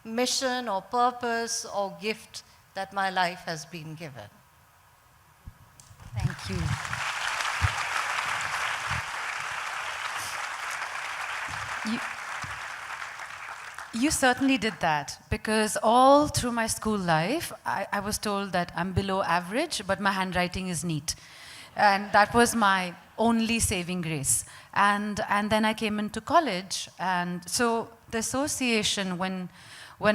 mission or purpose or gift that my life has been given. Thank you. You certainly did that, because all through my school life, I was told that I'm below average, but my handwriting is neat. And that was my only saving grace. And then I came into college, and so the association, when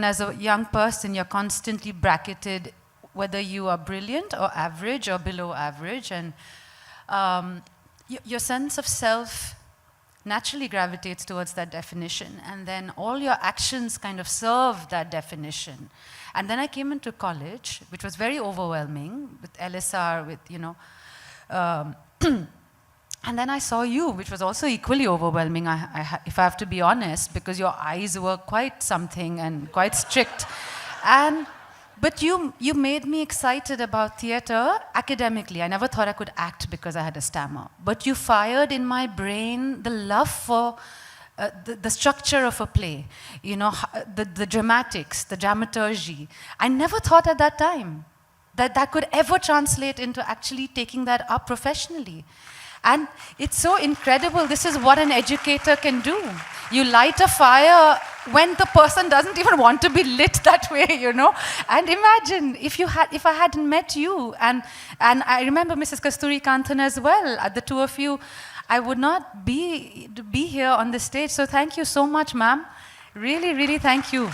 as a young person you're constantly bracketed whether you are brilliant or average or below average, and your sense of self naturally gravitates towards that definition, and then all your actions kind of serve that definition. And then I came into college, which was very overwhelming, with LSR, with, you know, and then I saw you, which was also equally overwhelming, if I have to be honest, because your eyes were quite something and quite strict. But you made me excited about theater academically. I never thought I could act because I had a stammer. But you fired in my brain the love for the structure of a play, you know, the dramatics, the dramaturgy. I never thought at that time that could ever translate into actually taking that up professionally. And it's so incredible. This is what an educator can do. You light a fire when the person doesn't even want to be lit that way, you know. And imagine if I hadn't met you, and I remember Mrs. Kasturi Kanthan as well, the two of you, I would not be here on the stage. So thank you so much, ma'am. Really, really thank you.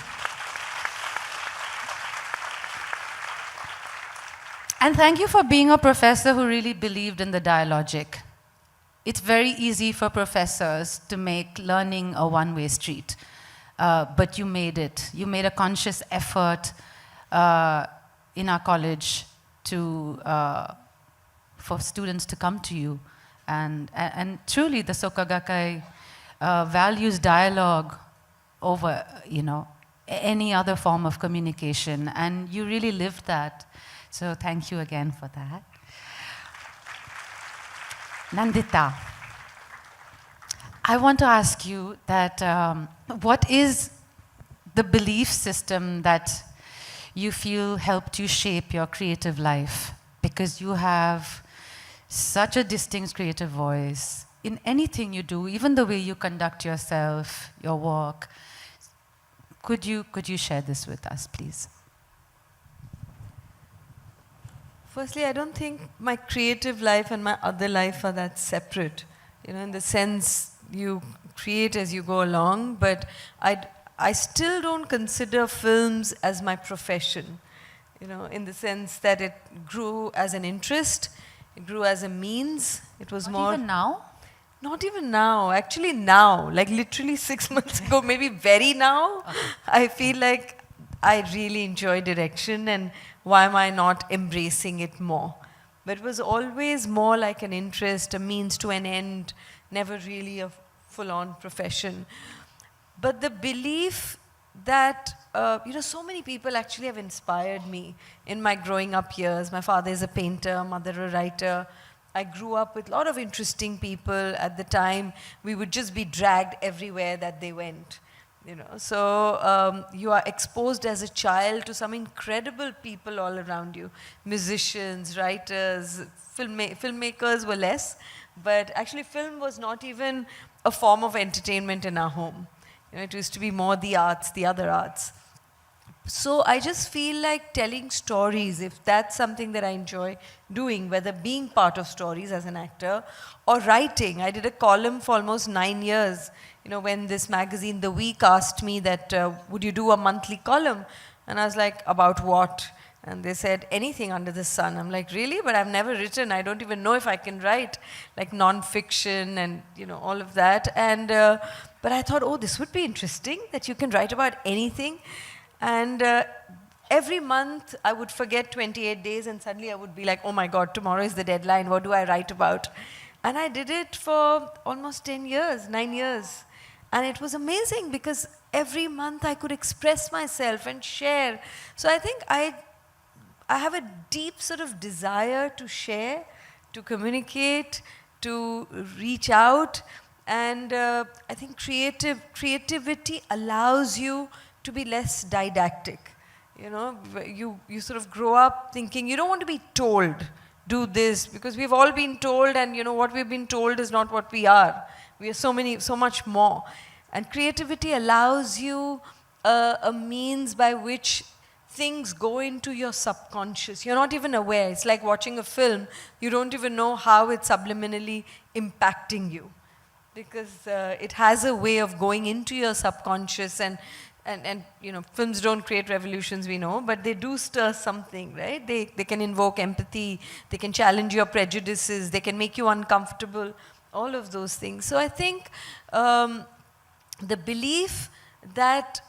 And thank you for being a professor who really believed in the dialogic. It's very easy for professors to make learning a one-way street, but you made it. You made a conscious effort in our college for students to come to you And truly, the Soka Gakkai values dialogue over, any other form of communication. And you really lived that. So thank you again for that. Nandita, I want to ask you that what is the belief system that you feel helped you shape your creative life? Because you have such a distinct creative voice in anything you do, even the way you conduct yourself, your work. Could you share this with us, please? Firstly, I don't think my creative life and my other life are that separate. In the sense you create as you go along, but I still don't consider films as my profession. In the sense that it grew as an interest, it grew as a means. It was more. Even now? Not even now. Actually, now, like literally 6 months ago, maybe very now. Okay. I feel like I really enjoy direction, and why am I not embracing it more? But it was always more like an interest, a means to an end, never really a full-on profession. But the belief that, so many people actually have inspired me in my growing up years. My father is a painter, mother a writer. I grew up with a lot of interesting people. At the time, we would just be dragged everywhere that they went. So you are exposed as a child to some incredible people all around you. Musicians, writers, filmmakers were less, but actually film was not even a form of entertainment in our home. It used to be more the arts, the other arts. So I just feel like telling stories, if that's something that I enjoy doing, whether being part of stories as an actor or writing. I did a column for almost 9 years. When this magazine, The Week, asked me that, would you do a monthly column? And I was like, about what? And they said, anything under the sun. I'm like, really? But I've never written. I don't even know if I can write, like non-fiction and, all of that. And, but I thought, oh, this would be interesting, that you can write about anything. And every month, I would forget 28 days, and suddenly I would be like, oh my God, tomorrow is the deadline. What do I write about? And I did it for almost 10 years, 9 years. And it was amazing because every month I could express myself and share. So I think I have a deep sort of desire to share, to communicate, to reach out. And I think creativity allows you to be less didactic. You sort of grow up thinking you don't want to be told, do this, because we've all been told, and what we've been told is not what we are. We are so much more. And creativity allows you a means by which things go into your subconscious. You're not even aware. It's like watching a film. You don't even know how it's subliminally impacting you, because it has a way of going into your subconscious. And films don't create revolutions, we know, but they do stir something, right? They can invoke empathy, they can challenge your prejudices, they can make you uncomfortable, all of those things. So I think the belief that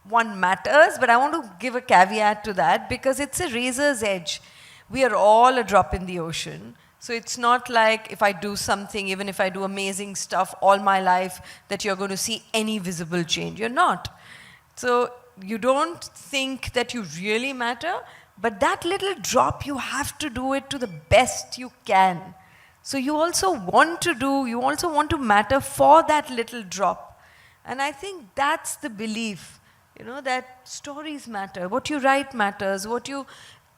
one matters, but I want to give a caveat to that because it's a razor's edge. We are all a drop in the ocean. So it's not like if I do something, even if I do amazing stuff all my life, that you're going to see any visible change. You're not. So you don't think that you really matter, but that little drop, you have to do it to the best you can. So you also want to matter for that little drop. And I think that's the belief, that stories matter, what you write matters,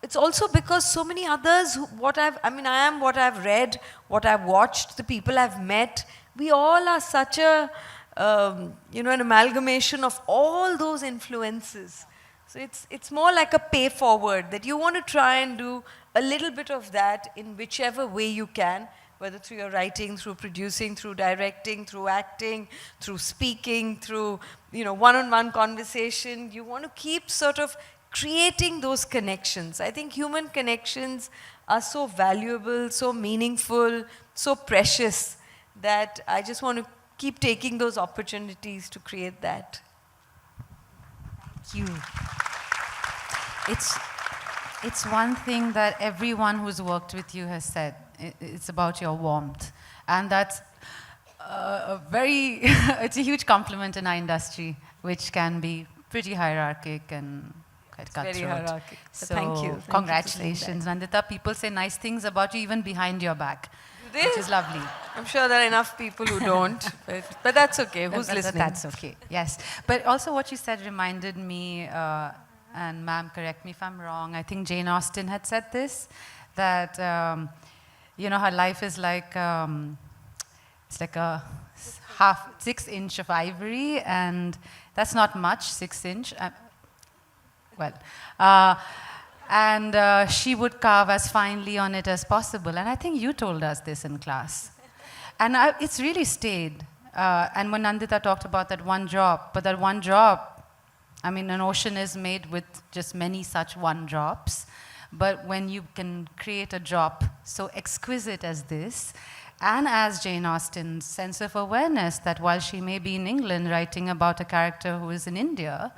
it's also because so many others, I am what I've read, what I've watched, the people I've met, we all are such an amalgamation of all those influences. So it's more like a pay forward, that you want to try and do a little bit of that in whichever way you can, whether through your writing, through producing, through directing, through acting, through speaking, through one-on-one conversation. You want to keep sort of creating those connections. I think human connections are so valuable, so meaningful, so precious, that I just want to keep taking those opportunities to create that. Thank you. It's one thing that everyone who's worked with you has said, it's about your warmth. And that's a very, it's a huge compliment in our industry, which can be pretty hierarchic and quite cutthroat. very hierarchic. So So thank you. Thank you for saying congratulations, Nandita. People say nice things about you even behind your back, Do they? which is lovely. I'm sure there are enough people who don't, but that's okay. Who's listening? That's okay, yes. But also what you said reminded me, and ma'am, correct me if I'm wrong, I think Jane Austen had said this, that, you know, her life is like, it's like a 6 inch of ivory, and that's not much, 6 inch. And she would carve as finely on it as possible. And I think you told us this in class. And it's really stayed. And when Nandita talked about that one drop, but that one drop, I mean, an ocean is made with just many such one drops. But when you can create a drop so exquisite as this, and as Jane Austen's sense of awareness that while she may be in England writing about a character who is in India,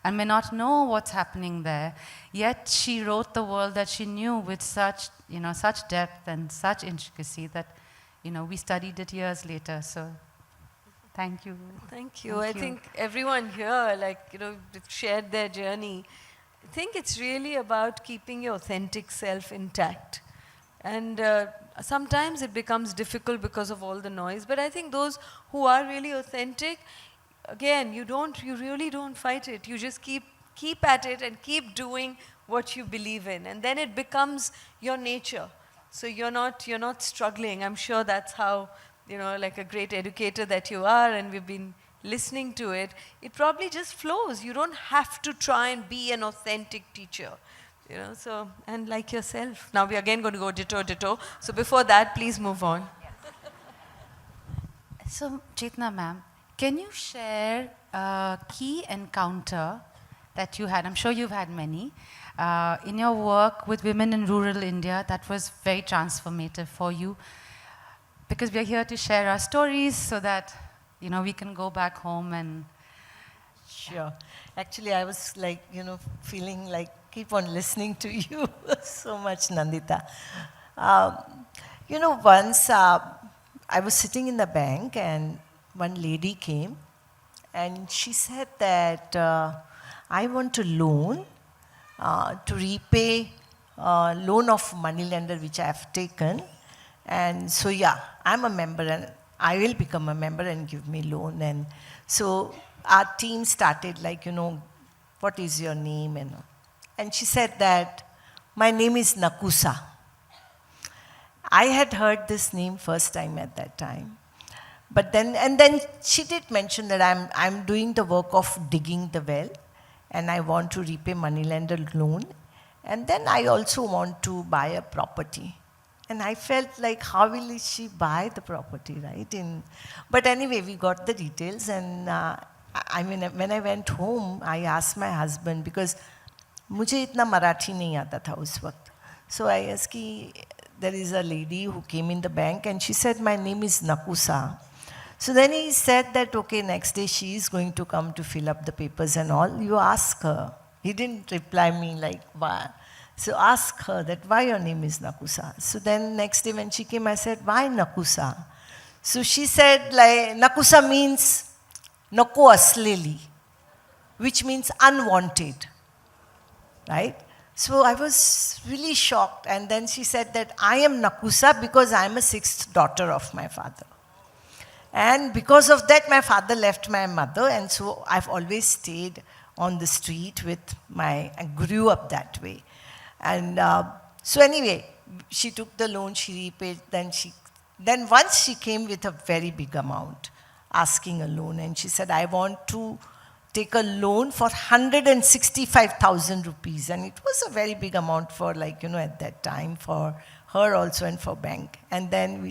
and may not know what's happening there, yet she wrote the world that she knew with such, you know, such depth and such intricacy that, you know, we studied it years later. So, thank you. Thank you. I think everyone here, like, you know, they've shared their journey. I think it's really about keeping your authentic self intact. And sometimes it becomes difficult because of all the noise. But I think those who are really authentic, again, you really don't fight it. You just keep at it and keep doing what you believe in. And then it becomes your nature. So you're not struggling. I'm sure that's how, you know, like a great educator that you are, and we've been listening to it, it probably just flows. You don't have to try and be an authentic teacher. You know, so, and like yourself. Now we're again going to go ditto. So before that, please move on. So, Chetna ma'am, can you share a key encounter that you had? I'm sure you've had many. In your work with women in rural India, that was very transformative for you. Because we are here to share our stories so that, you know, we can go back home and... Sure. Actually, I was like, you know, feeling like keep on listening to you so much, Nandita. You know, once I was sitting in the bank and one lady came and she said that I want a loan to repay loan of moneylender which I have taken. And so, yeah, I'm a member and I will become a member and give me loan. And so our team started like, you know, what is your name? And she said that my name is Nakusa. I had heard this name first time at that time. But then she did mention that I'm doing the work of digging the well and I want to repay moneylender loan. And then I also want to buy a property. And I felt like, how will she buy the property, right? But anyway, we got the details. And I mean, when I went home, I asked my husband, because मुझे इतना मराठी नहीं आता था उस वक्त. So I asked कि there is a lady who came in the bank and she said, my name is Nakusa. So then he said that, okay, next day she is going to come to fill up the papers and all. You ask her. He didn't reply me like, why? So ask her that why your name is Nakusa. So then next day when she came, I said, why Nakusa? So she said, like, Nakusa means Nako Asleli, which means unwanted, right? So I was really shocked. And then she said that I am Nakusa because I am a sixth daughter of my father. And because of that, my father left my mother. And so I've always stayed on the street I grew up that way. And so anyway, she took the loan, she repaid, then once she came with a very big amount, asking a loan, and she said, I want to take a loan for 165,000 rupees. And it was a very big amount for, like, you know, at that time, for her also and for bank. And then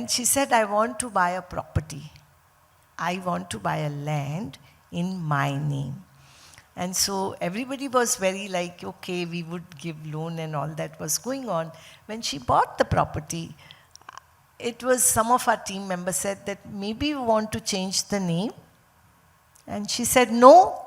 she said, I want to buy a property. I want to buy a land in my name. And so everybody was very like, okay, we would give loan and all that was going on. When she bought the property, it was some of our team members said that maybe you want to change the name. And she said, no,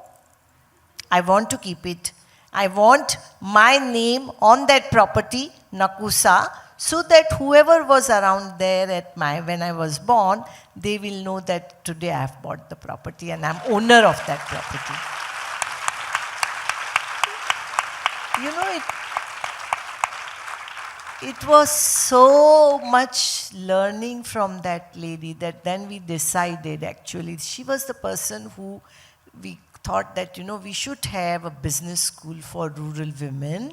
I want to keep it. I want my name on that property, Nakusa, so that whoever was around there when I was born, they will know that today I have bought the property and I'm owner of that property. You know, it was so much learning from that lady that then we decided, actually, she was the person who we thought that, you know, we should have a business school for rural women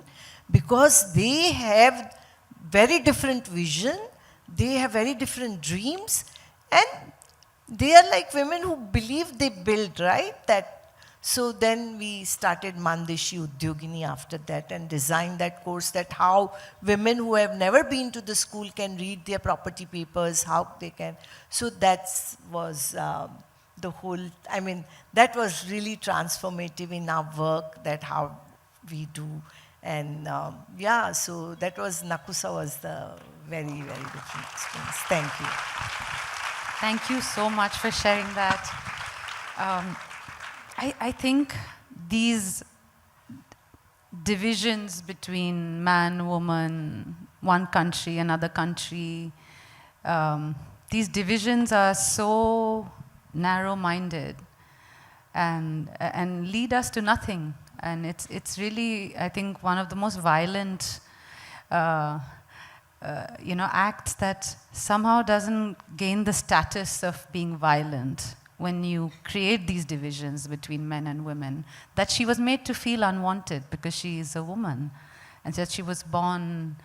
because they have very different vision, they have very different dreams, and they are like women who believe they build, right? So then we started Mandeshi Udyogini after that and designed that course, that how women who have never been to the school can read their property papers, how they can. So that was the whole, I mean, that was really transformative in our work, that how we do. And yeah, so that was, Nakusa was the very, very different experience. Thank you. Thank you so much for sharing that. I think these divisions between man, woman, one country, another country, these divisions are so narrow-minded and lead us to nothing. And it's really, I think, one of the most violent acts that somehow doesn't gain the status of being violent when you create these divisions between men and women, that she was made to feel unwanted because she is a woman, and that she was born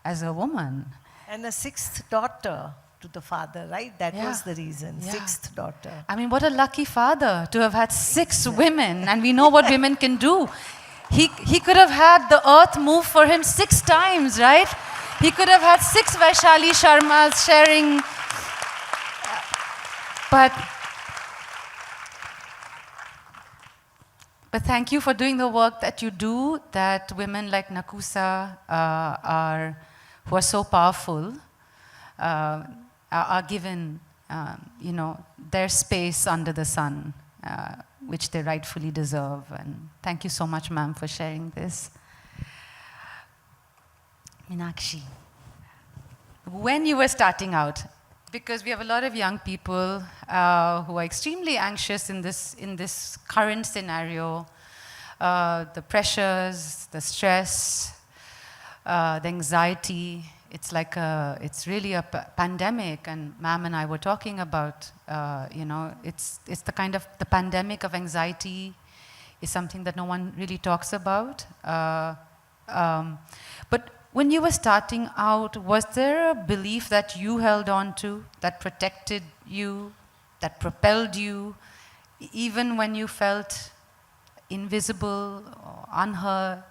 as a woman. And a sixth daughter to the father, right? That was the reason, sixth daughter. I mean, what a lucky father to have had 6 women, and we know what women can do. He could have had the earth move for him 6 times, right? He could have had 6 Vaishali Sharmas sharing, But thank you for doing the work that you do, that women like Nakusa who are so powerful, are given, their space under the sun, which they rightfully deserve. And thank you so much, ma'am, for sharing this. Meenakshi, when you were starting out, because we have a lot of young people who are extremely anxious in this current scenario, the pressures, the stress, the anxiety. It's really a pandemic, and ma'am and I were talking about, it's the kind of, the pandemic of anxiety is something that no one really talks about. But when you were starting out, was there a belief that you held on to, that protected you, that propelled you, even when you felt invisible or unheard?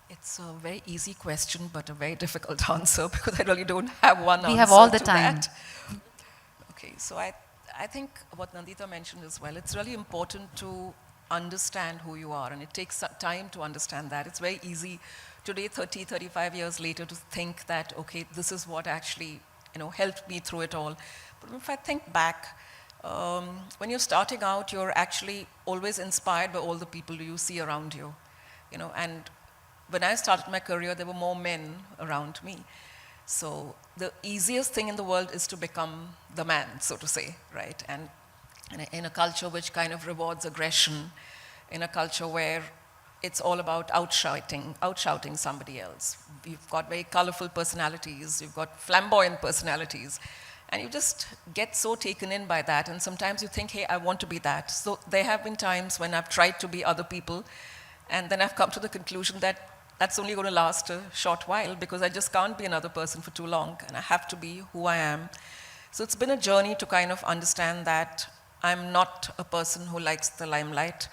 It's a very easy question, but a very difficult answer because I really don't have one answer. We have all the to time. That. Okay, so I think what Nandita mentioned as well, it's really important to understand who you are, and it takes time to understand that. It's very easy today, 30, 35 years later, to think that, okay, this is what actually, helped me through it all. But if I think back, when you're starting out, you're actually always inspired by all the people you see around you, and when I started my career, there were more men around me. So the easiest thing in the world is to become the man, so to say, right? And in a culture which kind of rewards aggression, in a culture where it's all about outshouting somebody else. You've got very colorful personalities, you've got flamboyant personalities, and you just get so taken in by that, and sometimes you think, hey, I want to be that. So there have been times when I've tried to be other people, and then I've come to the conclusion that that's only going to last a short while because I just can't be another person for too long, and I have to be who I am. So it's been a journey to kind of understand that I'm not a person who likes the limelight.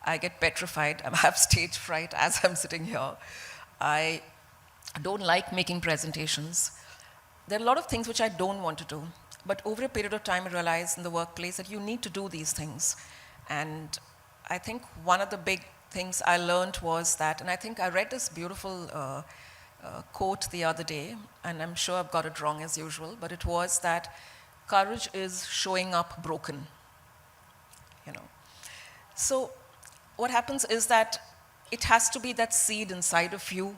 I get petrified. I have stage fright as I'm sitting here. I don't like making presentations. There are a lot of things which I don't want to do. But over a period of time, I realized in the workplace that you need to do these things. And I think one of the big things I learned was that, and I think I read this beautiful quote the other day, and I'm sure I've got it wrong as usual, but it was that courage is showing up broken. So what happens is that it has to be that seed inside of you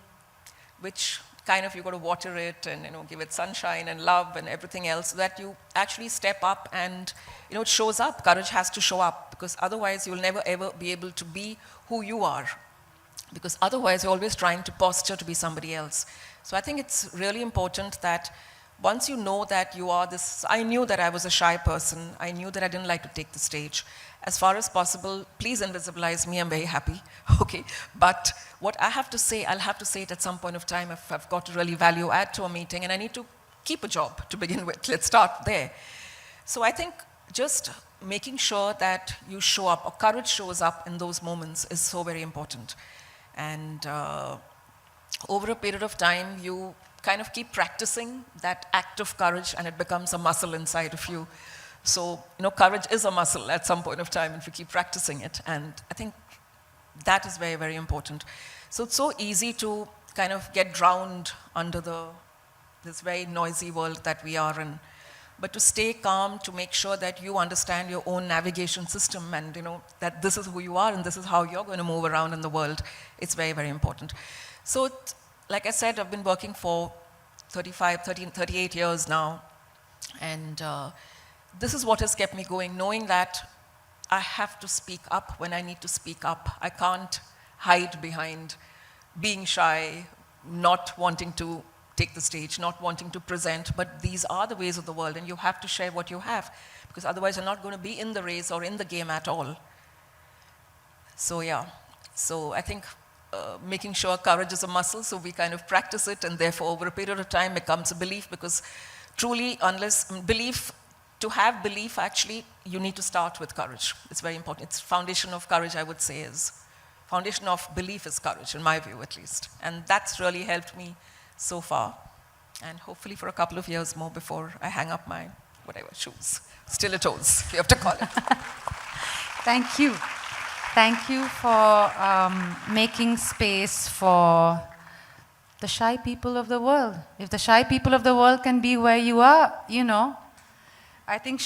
which kind of you got to water it and give it sunshine and love and everything else, so that you actually step up and it shows up. Courage has to show up, because otherwise you'll never ever be able to be who you are, because otherwise you're always trying to posture to be somebody else. So I think it's really important that once you know that you are this, I knew that I was a shy person, I knew that I didn't like to take the stage. As far as possible, please invisibilize me, I'm very happy, okay? But what I have to say, I'll have to say it at some point of time if I've got to really value add to a meeting, and I need to keep a job to begin with. Let's start there. So I think just making sure that you show up, or courage shows up in those moments, is so very important. And over a period of time, you kind of keep practicing that act of courage, and it becomes a muscle inside of you. So, courage is a muscle at some point of time if you keep practicing it. And I think that is very, very important. So it's so easy to kind of get drowned under this very noisy world that we are in. But to stay calm, to make sure that you understand your own navigation system and, that this is who you are and this is how you're going to move around in the world, it's very, very important. So, like I said, I've been working for 38 years now. And this is what has kept me going, knowing that I have to speak up when I need to speak up. I can't hide behind being shy, not wanting to take the stage, not wanting to present, but these are the ways of the world, and you have to share what you have, because otherwise you're not going to be in the race or in the game at all. So yeah, so I think making sure courage is a muscle, so we kind of practice it, and therefore over a period of time becomes a belief, because truly, to have belief, actually, you need to start with courage. It's very important. It's foundation of courage, I would say, foundation of belief is courage, in my view at least. And that's really helped me so far. And hopefully for a couple of years more before I hang up my, shoes, stilettos, if you have to call it. Thank you. Thank you for making space for the shy people of the world. If the shy people of the world can be where you are, I think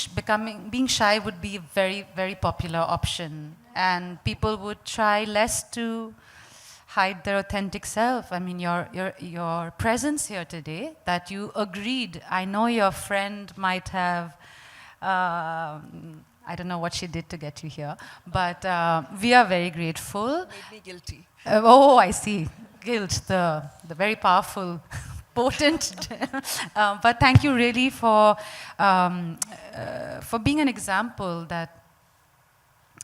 being shy would be a very, very popular option. And people would try less to hide their authentic self. I mean, your presence here today, that you agreed. I know your friend might have, I don't know what she did to get you here, but we are very grateful. Made me guilty. Oh, I see. Guilt, the very powerful, potent. But thank you really for being an example that,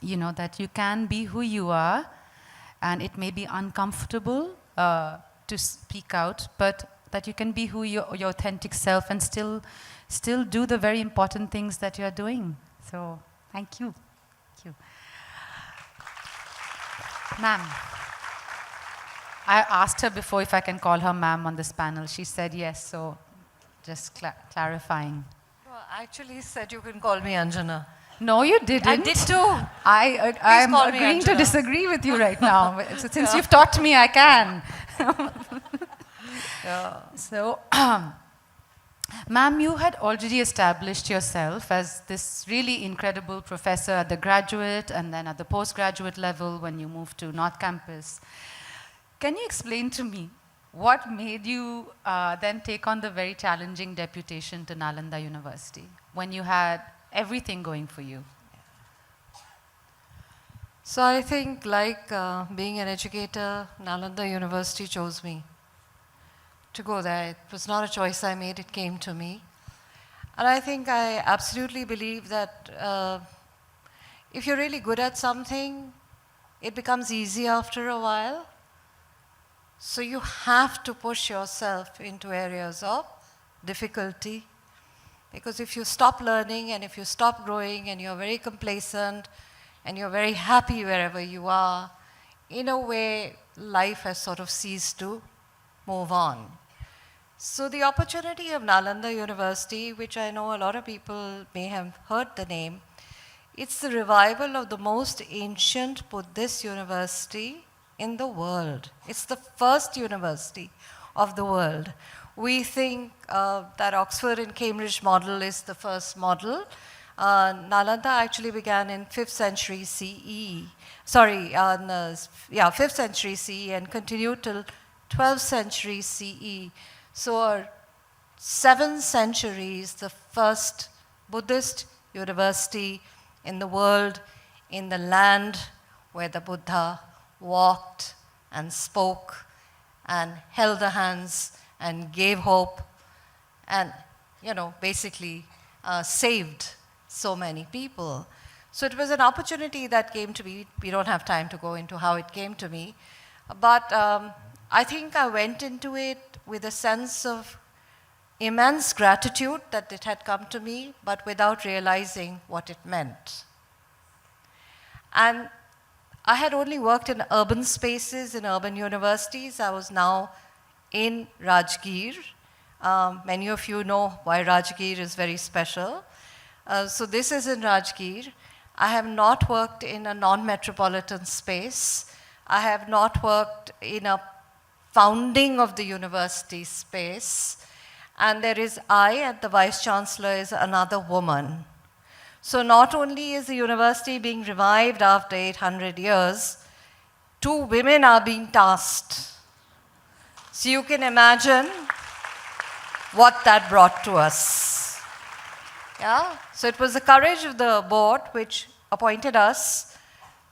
that you can be who you are, and it may be uncomfortable to speak out, but that you can be your authentic self and still do the very important things that you're doing. So, thank you. Thank you. Ma'am. I asked her before if I can call her ma'am on this panel. She said yes, so just clarifying. Well, I actually said you can call me Anjana. No, you didn't. I did too. I'm call me agreeing to Anjana. disagree with you right now. Since you've taught me, I can. Yeah. So, ma'am, you had already established yourself as this really incredible professor at the graduate and then at the postgraduate level when you moved to North Campus. Can you explain to me what made you then take on the very challenging deputation to Nalanda University when you had everything going for you? So I think, like being an educator, Nalanda University chose me to go there. It was not a choice I made, it came to me. And I think I absolutely believe that if you're really good at something, it becomes easy after a while. So you have to push yourself into areas of difficulty. Because if you stop learning and if you stop growing and you're very complacent and you're very happy wherever you are, in a way, life has sort of ceased to move on. So the opportunity of Nalanda University, which I know a lot of people may have heard the name, it's the revival of the most ancient Buddhist university in the world. It's the first university of the world. We think that Oxford and Cambridge model is the first model. Nalanda actually began in 5th century CE. 5th century CE and continued till 12th century CE. So 7 centuries, the first Buddhist university in the world, in the land where the Buddha walked and spoke and held the hands and gave hope and, basically saved so many people. So it was an opportunity that came to me. We don't have time to go into how it came to me. But I think I went into it with a sense of immense gratitude that it had come to me, but without realizing what it meant. And I had only worked in urban spaces, in urban universities. I was now in Rajgir. Many of you know why Rajgir is very special. So this is in Rajgir. I have not worked in a non-metropolitan space. I have not worked in a founding of the university space. And there is and the Vice-Chancellor is another woman. So not only is the university being revived after 800 years, 2 women are being tasked. So you can imagine what that brought to us. Yeah? So it was the courage of the board which appointed us.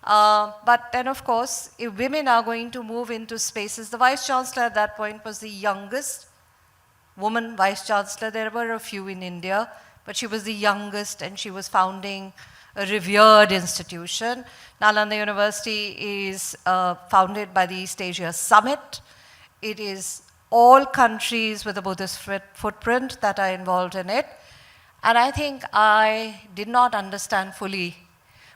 But then, of course, if women are going to move into spaces, the Vice-Chancellor at that point was the youngest woman Vice-Chancellor. There were a few in India, but she was the youngest and she was founding a revered institution. Nalanda University is founded by the East Asia Summit. It is all countries with a Buddhist footprint that are involved in it. And I think I did not understand fully.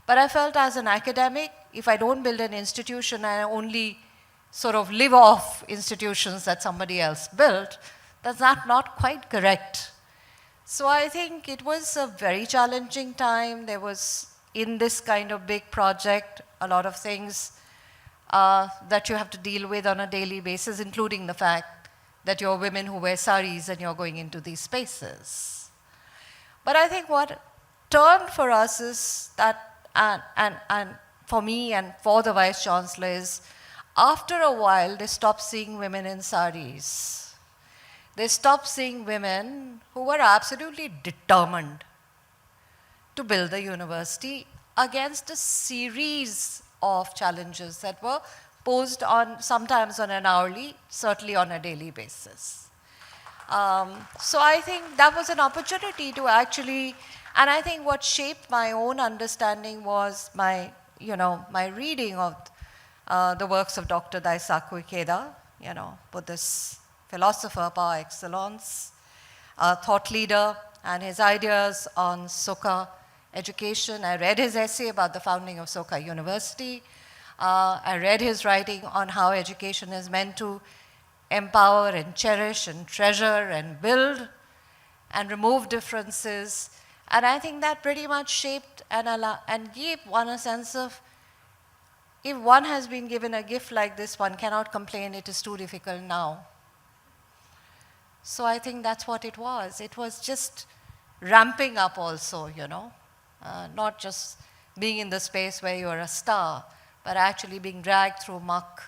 But I felt as an academic, if I don't build an institution, I only sort of live off institutions that somebody else built, that's not quite correct. So I think it was a very challenging time. There was, in this kind of big project, a lot of things that you have to deal with on a daily basis, including the fact that you're women who wear saris and you're going into these spaces. But I think what turned for us is that, and for me and for the Vice-Chancellor is, after a while, they stopped seeing women in saris. They stopped seeing women who were absolutely determined to build the university against a series of challenges that were posed sometimes on an hourly, certainly on a daily basis. So I think that was an opportunity to actually, and I think what shaped my own understanding was my reading of the works of Dr. Daisaku Ikeda, Buddhist philosopher par excellence, thought leader, and his ideas on Soka education. I read his essay about the founding of Soka University. I read his writing on how education is meant to empower and cherish and treasure and build and remove differences. And I think that pretty much shaped and gave one a sense of, if one has been given a gift like this, one cannot complain it is too difficult now. So I think that's what it was. It was just ramping up also, not just being in the space where you're a star, but actually being dragged through muck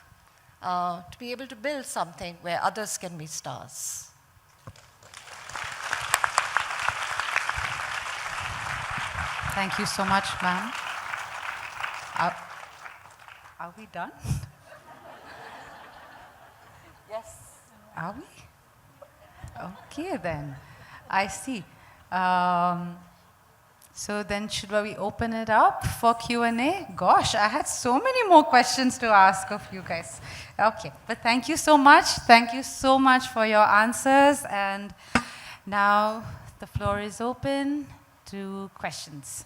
to be able to build something where others can be stars. Thank you so much, ma'am. Are we done? Yes. Are we? Okay, then. I see. So then should we open it up for Q&A? Gosh, I had so many more questions to ask of you guys. Okay, but thank you so much. Thank you so much for your answers. And now the floor is open to questions.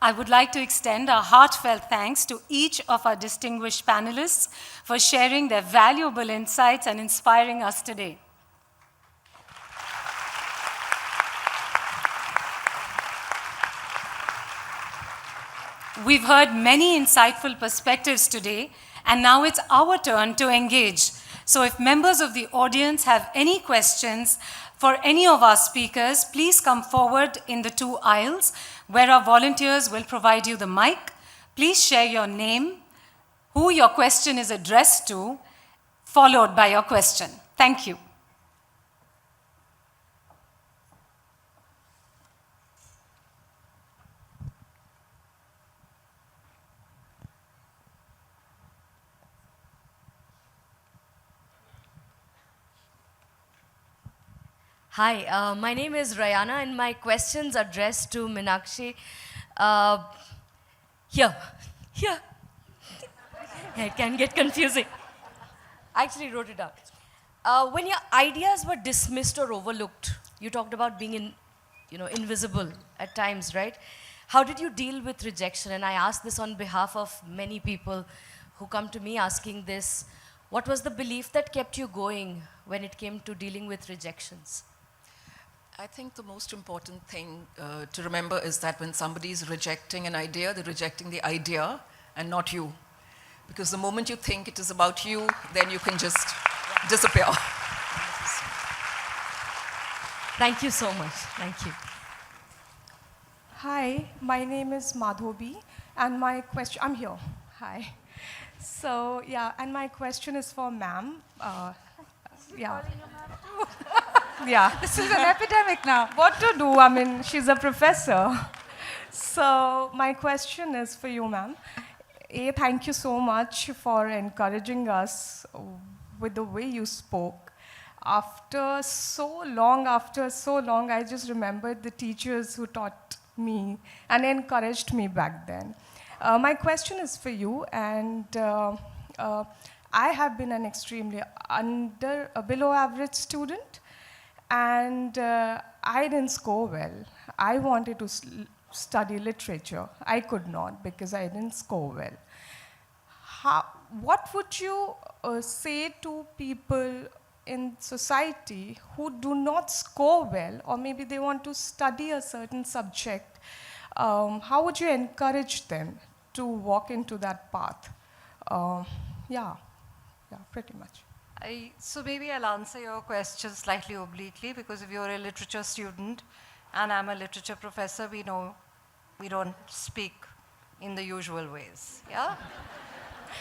I would like to extend our heartfelt thanks to each of our distinguished panelists for sharing their valuable insights and inspiring us today. We've heard many insightful perspectives today, and now it's our turn to engage. So if members of the audience have any questions for any of our speakers, please come forward in the 2 aisles where our volunteers will provide you the mic. Please share your name, who your question is addressed to, followed by your question. Thank you. Hi, my name is Rayana, and my question's addressed to Meenakshi. Uh, here. Yeah, it can get confusing. I actually wrote it down. When your ideas were dismissed or overlooked, you talked about being invisible at times, right? How did you deal with rejection? And I ask this on behalf of many people who come to me asking this. What was the belief that kept you going when it came to dealing with rejections? I think the most important thing to remember is that when somebody is rejecting an idea, they're rejecting the idea and not you. Because the moment you think it is about you, then you can just disappear. Thank you so much. Thank you. Hi, my name is Madhobi, and my question, I'm here. Hi. So, yeah, and my question is for ma'am. Yeah. Yeah. This is an epidemic now. What to do? I mean, she's a professor. So, my question is for you, ma'am. Thank you so much for encouraging us with the way you spoke. After so long, I just remembered the teachers who taught me and encouraged me back then. My question is for you, and I have been an extremely below average student, and I didn't score well. I wanted to study literature. I could not because I didn't score well. What would you say to people in society who do not score well, or maybe they want to study a certain subject? How would you encourage them to walk into that path? Yeah, pretty much. So maybe I'll answer your question slightly obliquely, because if you're a literature student and I'm a literature professor, we know we don't speak in the usual ways, yeah?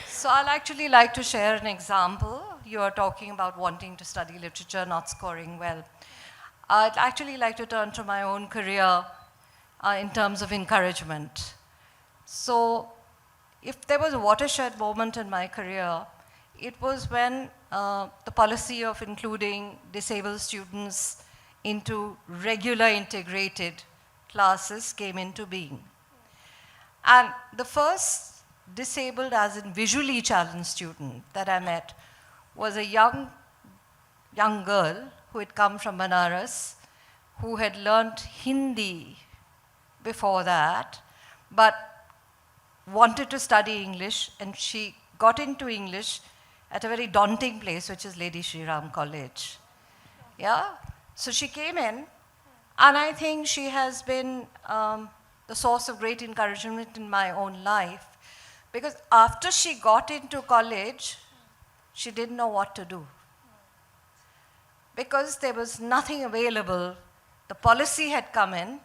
So I'll actually like to share an example. You are talking about wanting to study literature, not scoring well. I'd actually like to turn to my own career in terms of encouragement. So if there was a watershed moment in my career, it was when the policy of including disabled students into regular integrated classes came into being. And the first disabled, as in visually challenged student that I met was a young girl who had come from Banaras, who had learnt Hindi before that, but wanted to study English, and she got into English at a very daunting place, which is Lady Shri Ram College. Yeah? So she came in, and I think she has been the source of great encouragement in my own life, because after she got into college, she didn't know what to do. Because there was nothing available. The policy had come in,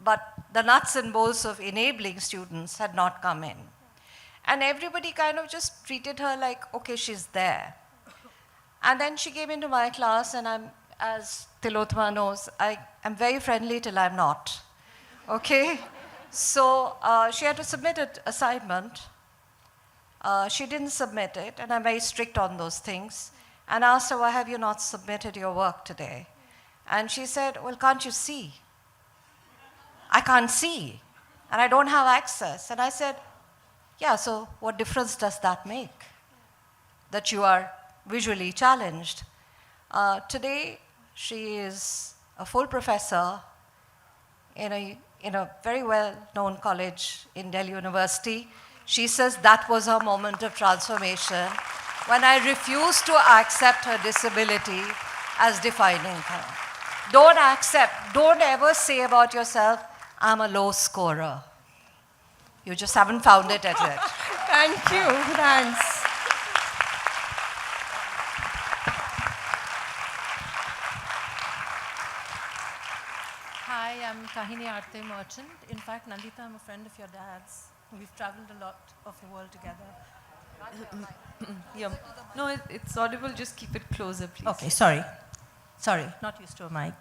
but the nuts and bolts of enabling students had not come in. And everybody kind of just treated her like, okay, she's there. And then she came into my class, and as Tilotma knows, I'm very friendly till I'm not. Okay? So she had to submit an assignment. She didn't submit it, and I'm very strict on those things. And I asked her, why have you not submitted your work today? And she said, well, can't you see? I can't see, and I don't have access. And I said, yeah, so what difference does that make, that you are visually challenged? Today, she is a full professor in a very well-known college in Delhi University. She says that was her moment of transformation, when I refused to accept her disability as defining her. Don't ever say about yourself, I'm a low scorer. You just haven't found it yet. Thank you, thanks. Hi, I'm Kahini Arte Merchant. In fact, Nandita, I'm a friend of your dad's. We've traveled a lot of the world together. Yeah. No, it's audible. Just keep it closer, please. Okay, sorry. Sorry, not used to a mic.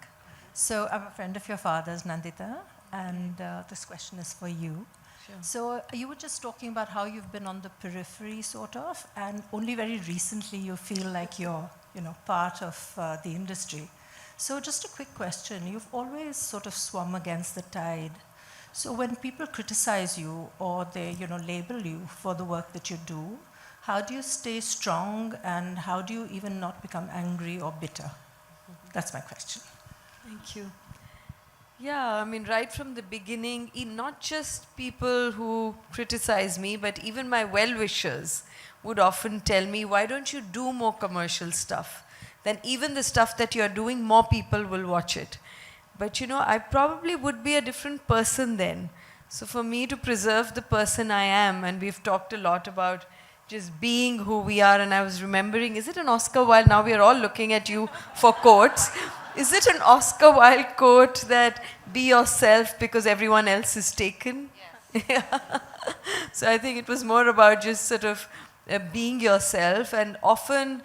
So I'm a friend of your father's, Nandita, and this question is for you. Sure. So you were just talking about how you've been on the periphery, sort of, and only very recently you feel like you're, part of the industry. So just a quick question. You've always sort of swum against the tide. So when people criticize you or they, label you for the work that you do, how do you stay strong and how do you even not become angry or bitter? That's my question. Thank you. Yeah, I mean, right from the beginning, not just people who criticize me, but even my well-wishers would often tell me, why don't you do more commercial stuff? Then even the stuff that you're doing, more people will watch it. But I probably would be a different person then. So for me to preserve the person I am, and we've talked a lot about just being who we are, and I was remembering, is it an Oscar Wilde? Now we are all looking at you for quotes. Is it an Oscar Wilde quote that be yourself because everyone else is taken? Yes. Yeah. So I think it was more about just sort of being yourself, and often,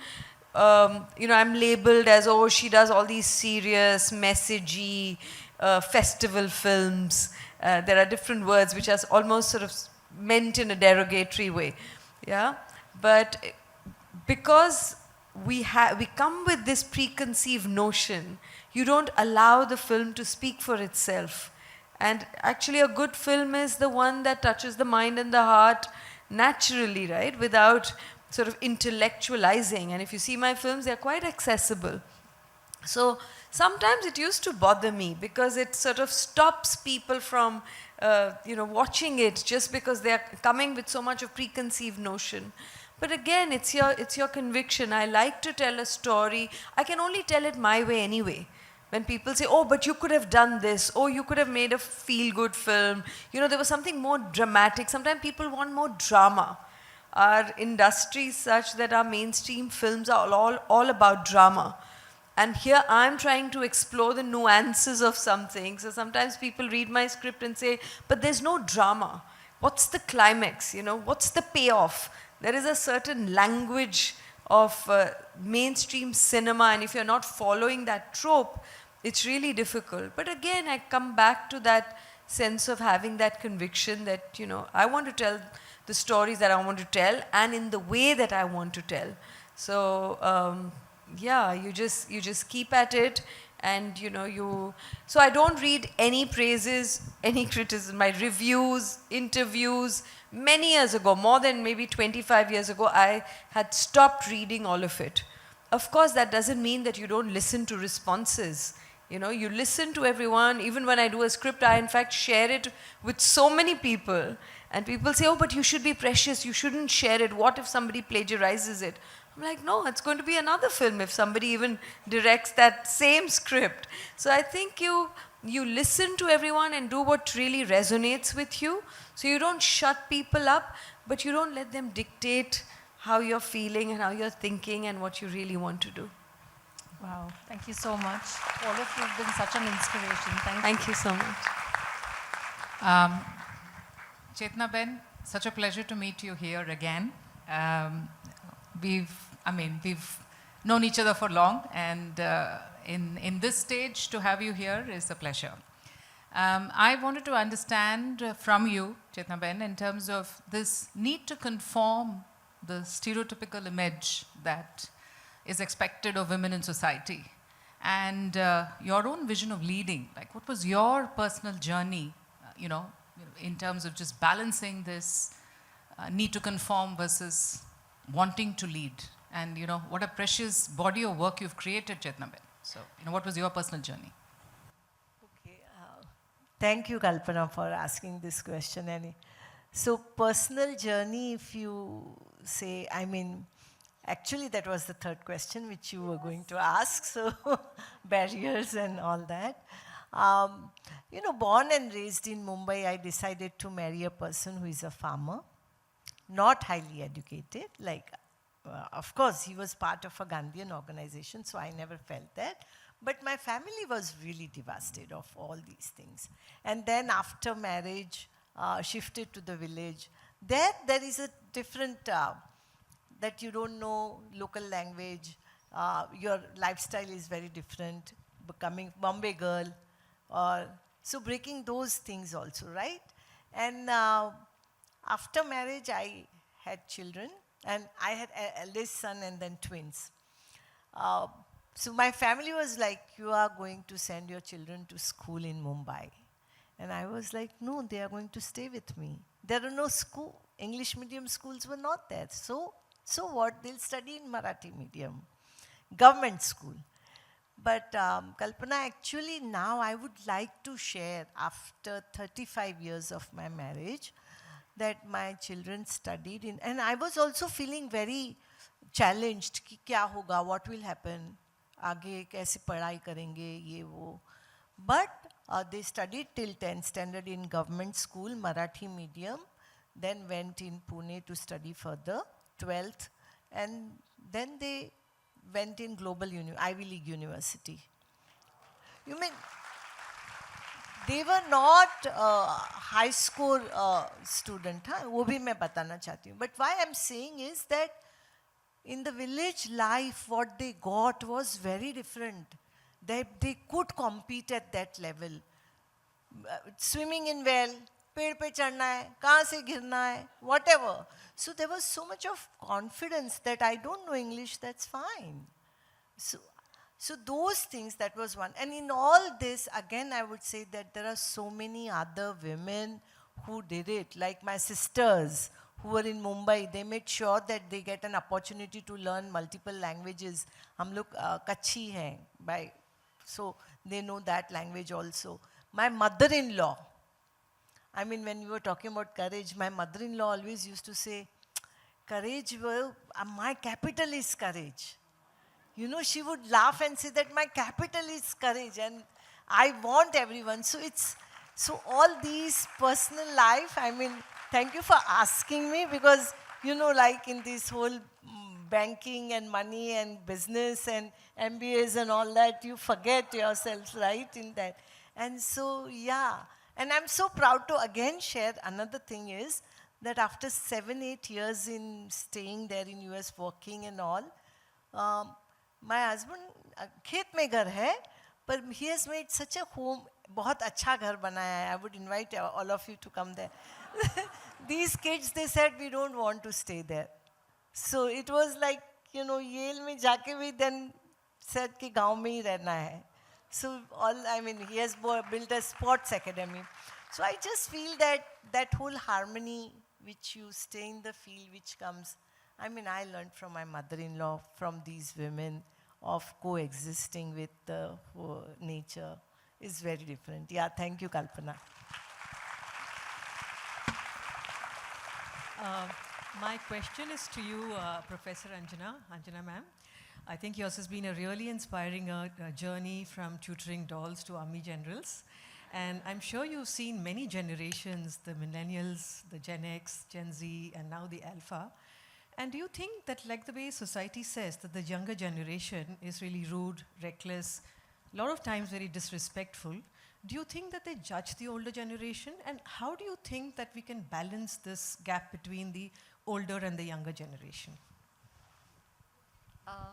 I'm labeled as, oh, she does all these serious, messagey, festival films. There are different words which are almost sort of meant in a derogatory way. Yeah, but because we come with this preconceived notion, you don't allow the film to speak for itself. And actually a good film is the one that touches the mind and the heart naturally, right? Without sort of intellectualizing. And if you see my films, they're quite accessible. So sometimes it used to bother me because it sort of stops people from watching it just because they're coming with so much of preconceived notion. But again, it's your conviction. I like to tell a story. I can only tell it my way anyway. When people say, oh, but you could have done this, oh, you could have made a feel-good film. There was something more dramatic. Sometimes people want more drama. Our industry is such that our mainstream films are all about drama. And here I'm trying to explore the nuances of something. So sometimes people read my script and say, but there's no drama. What's the climax? What's the payoff? There is a certain language of mainstream cinema, and if you're not following that trope, it's really difficult. But again, I come back to that sense of having that conviction that, I want to tell the stories that I want to tell, and in the way that I want to tell. So, yeah, you just keep at it, and so I don't read any praises, any criticism. My reviews, interviews, many years ago, more than maybe 25 years ago, I had stopped reading all of it. Of course, that doesn't mean that you don't listen to responses. You listen to everyone. Even when I do a script, I in fact share it with so many people, and people say, oh, but you should be precious, you shouldn't share it. What if somebody plagiarizes it? I'm like, no, it's going to be another film if somebody even directs that same script. So I think you listen to everyone and do what really resonates with you. So you don't shut people up, but you don't let them dictate how you're feeling and how you're thinking and what you really want to do. Wow, thank you so much. All of you have been such an inspiration. Thank you so much. Chetna Ben, such a pleasure to meet you here again. We've known each other for long, and in this stage, to have you here is a pleasure. I wanted to understand from you, Chetna Ben, in terms of this need to conform the stereotypical image that is expected of women in society, and your own vision of leading. Like, what was your personal journey, in terms of just balancing this need to conform versus wanting to lead? And what a precious body of work you've created, Chetna Ben. So, what was your personal journey? Okay, thank you, Kalpana, for asking this question. So, personal journey, if you say, actually that was the third question which you were going to ask, so barriers and all that. Born and raised in Mumbai, I decided to marry a person who is a farmer, not highly educated. Of course, he was part of a Gandhian organization, so I never felt that. But my family was really devastated of all these things. And then after marriage, shifted to the village. There is a different that you don't know local language, your lifestyle is very different, becoming Bombay girl, or so breaking those things also, right? And after marriage, I had children, and I had an eldest son and then twins. So my family was like, you are going to send your children to school in Mumbai. And I was like, no, they are going to stay with me. There are no school, English medium schools were not there. So what? They'll study in Marathi medium, government school. But Kalpana, actually now I would like to share, after 35 years of my marriage, that my children studied in, and I was also feeling very challenged कि क्या होगा, what will happen, आगे कैसे पढ़ाई करेंगे ये वो. But they studied till 10th standard in government school, Marathi medium, then went in Pune to study further, 12th, and then they went in Ivy League University. You mean, they were not high score student, huh? वो भी मैं बताना चाहती हूँ. But why I'm saying is that in the village life, what they got was very different. They could compete at that level. Swimming in well, पेड़ पे चढ़ना है, कहाँ से गिरना है, whatever. So there was so much of confidence that I don't know English, that's fine. So those things, that was one. And in all this, again, I would say that there are so many other women who did it, like my sisters who were in Mumbai. They made sure that they get an opportunity to learn multiple languages. हम लोग कच्छी हैं, so they know that language also. My mother-in-law, I mean, when you were talking about courage, my mother-in-law always used to say, courage, well, my capital is courage. You know, she would laugh and say that my capital is courage, and I want everyone. So all these personal life, I mean, thank you for asking me, because, you know, like in this whole banking and money and business and MBAs and all that, you forget yourselves, right, in that. And so, yeah. And I'm so proud to again share another thing is that after 7-8 years in staying there in US, working and all, my husband, खेत में घर है, but he has made such a home, बहुत अच्छा घर बनाया है. I would invite all of you to come there. These kids, they said, we don't want to stay there. So it was like, you know, Yale में जाके भी then said कि गाँव में ही रहना है. So he has built a sports academy. So I just feel that whole harmony which you stay in the field, which comes, I mean, I learned from my mother-in-law, from these women, of coexisting with the nature is very different. Yeah, thank you, Kalpana. My question is to you, Professor Anjana ma'am. I think yours has been a really inspiring journey from tutoring dolls to army generals. And I'm sure you've seen many generations, the millennials, the Gen X, Gen Z, and now the Alpha. And do you think that, like the way society says, that the younger generation is really rude, reckless, a lot of times very disrespectful, do you think that they judge the older generation? And how do you think that we can balance this gap between the older and the younger generation?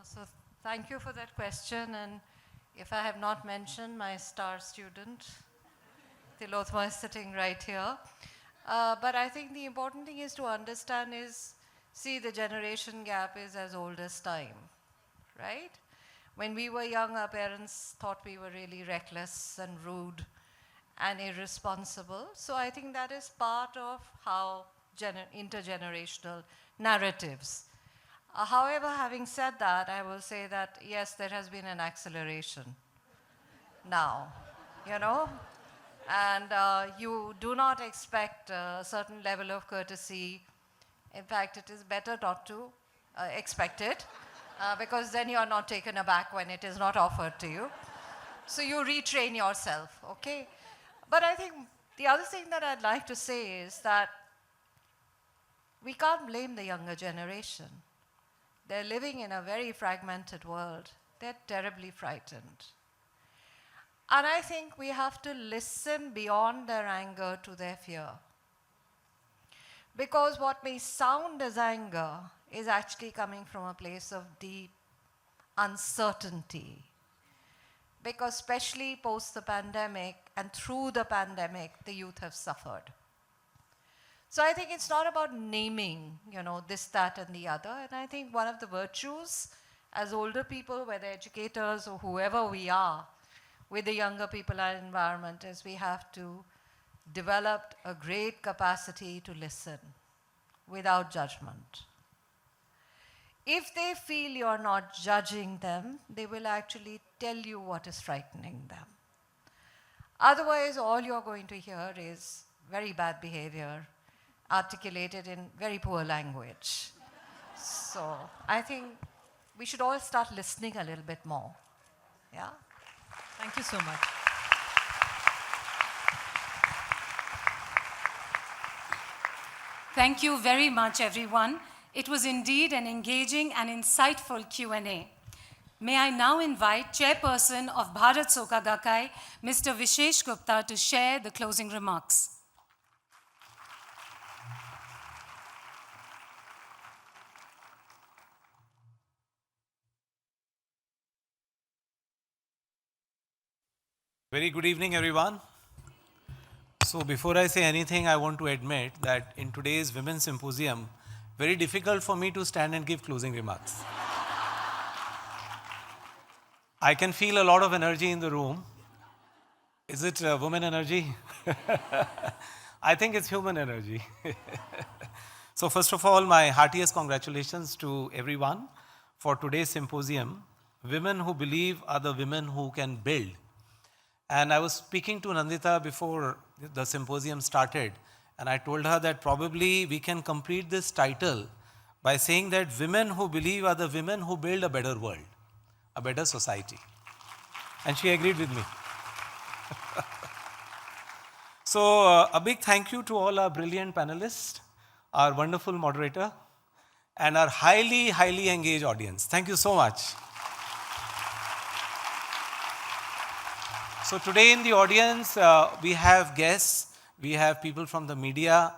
So thank you for that question. And if I have not mentioned, my star student, Tilotma, is sitting right here. But I think the important thing is to understand is, see, the generation gap is as old as time, right? When we were young, our parents thought we were really reckless and rude and irresponsible. So I think that is part of how intergenerational narratives. However, having said that, I will say that, yes, there has been an acceleration now, you know? And you do not expect a certain level of courtesy. In fact, it is better not to expect it, because then you are not taken aback when it is not offered to you. So you retrain yourself, okay? But I think the other thing that I'd like to say is that we can't blame the younger generation. They're living in a very fragmented world. They're terribly frightened. And I think we have to listen beyond their anger to their fear. Because what may sound as anger is actually coming from a place of deep uncertainty. Because especially post the pandemic and through the pandemic, the youth have suffered. So I think it's not about naming, this, that, and the other. And I think one of the virtues as older people, whether educators or whoever we are, with the younger people in our environment, is we have to develop a great capacity to listen without judgment. If they feel you're not judging them, they will actually tell you what is frightening them. Otherwise, all you're going to hear is very bad behavior, articulated in very poor language. So I think we should all start listening a little bit more. Yeah? Thank you so much. Thank you very much, everyone. It was indeed an engaging and insightful Q&A. May I now invite Chairperson of Bharat Soka Gakkai, Mr. Vishesh Gupta, to share the closing remarks. Very good evening, everyone. So before I say anything, I want to admit that in today's Women's Symposium, very difficult for me to stand and give closing remarks. I can feel a lot of energy in the room. Is it woman energy? I think it's human energy. So first of all, my heartiest congratulations to everyone for today's symposium. Women who believe are the women who can build. And I was speaking to Nandita before the symposium started, and I told her that probably we can complete this title by saying that women who believe are the women who build a better world, a better society. And she agreed with me. So a big thank you to all our brilliant panelists, our wonderful moderator, and our highly, highly engaged audience. Thank you so much. So today in the audience, we have guests, we have people from the media,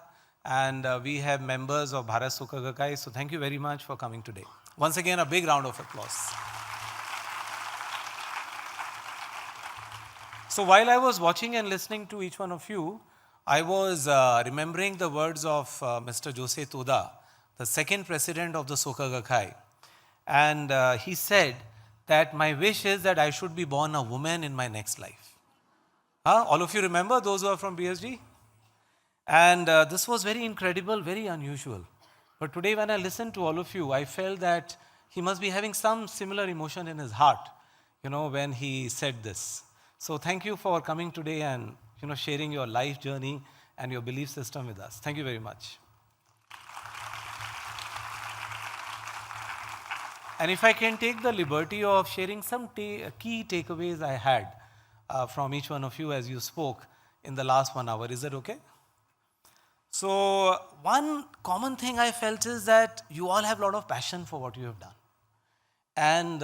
and we have members of Bharat Soka Gakkai. So thank you very much for coming today. Once again, a big round of applause. So while I was watching and listening to each one of you, I was remembering the words of Mr. Jose Toda, the second president of the Soka Gakkai. And he said that my wish is that I should be born a woman in my next life. All of you remember, those who are from BSG? And this was very incredible, very unusual. But today when I listened to all of you, I felt that he must be having some similar emotion in his heart, when he said this. So thank you for coming today and, sharing your life journey and your belief system with us. Thank you very much. And if I can take the liberty of sharing some key takeaways I had from each one of you as you spoke in the last 1 hour, is that okay? So one common thing I felt is that you all have a lot of passion for what you have done. And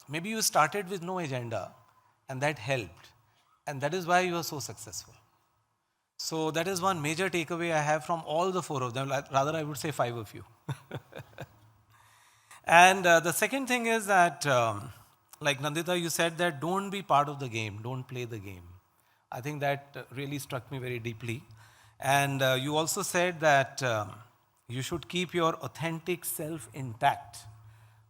maybe you started with no agenda, and that helped. And that is why you are so successful. So that is one major takeaway I have from all the 4 of them, rather I would say 5 of you. And the second thing is that, like Nandita, you said that don't be part of the game, don't play the game. I think that really struck me very deeply. And you also said that you should keep your authentic self intact.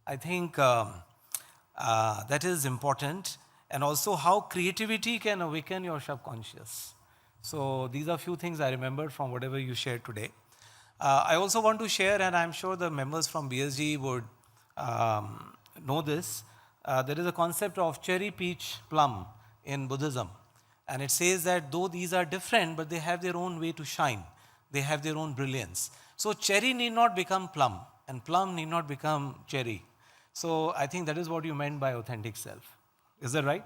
I think that is important. And also how creativity can awaken your subconscious. So these are few things I remembered from whatever you shared today. I also want to share, and I'm sure the members from BSG would know this. There is a concept of cherry, peach, plum in Buddhism. And it says that though these are different, but they have their own way to shine. They have their own brilliance. So cherry need not become plum, and plum need not become cherry. So I think that is what you meant by authentic self. Is that right?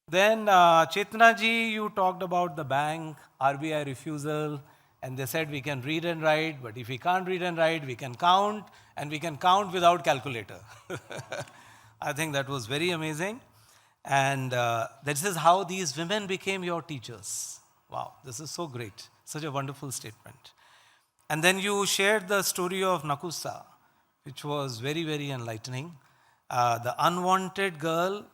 Then Chetna ji, you talked about the bank, RBI refusal, and they said we can read and write, but if we can't read and write, we can count, and we can count without calculator. I think that was very amazing. And this is how these women became your teachers. Wow, this is so great. Such a wonderful statement. And then you shared the story of Nakusa, which was very, very enlightening. The unwanted girl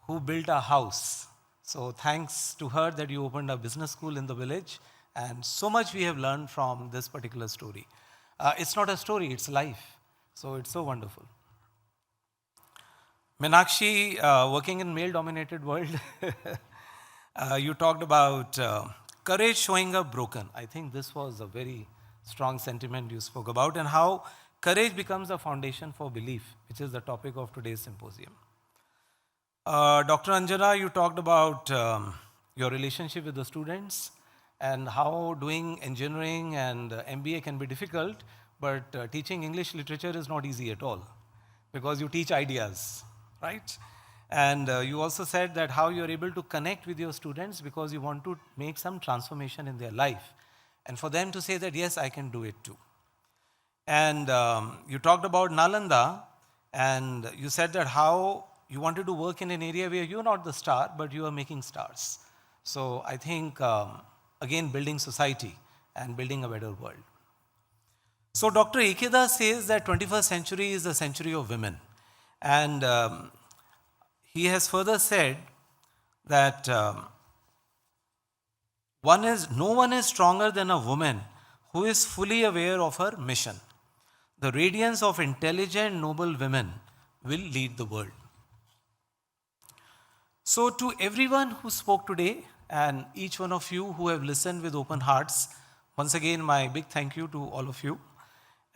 who built a house. So thanks to her that you opened a business school in the village. And so much we have learned from this particular story. It's not a story, it's life. So it's so wonderful. Meenakshi, working in male-dominated world, you talked about courage showing up broken. I think this was a very strong sentiment you spoke about, and how courage becomes a foundation for belief, which is the topic of today's symposium. Dr. Anjana, you talked about your relationship with the students and how doing engineering and MBA can be difficult, but teaching English literature is not easy at all because you teach ideas, right? And you also said that how you're able to connect with your students because you want to make some transformation in their life and for them to say that, yes, I can do it too. And you talked about Nalanda, and you said that how you wanted to work in an area where you're not the star, but you are making stars. So I think, again, building society and building a better world. So Dr. Ikeda says that 21st century is the century of women. And he has further said that no one is stronger than a woman who is fully aware of her mission. The radiance of intelligent, noble women will lead the world. So to everyone who spoke today and each one of you who have listened with open hearts, once again, my big thank you to all of you.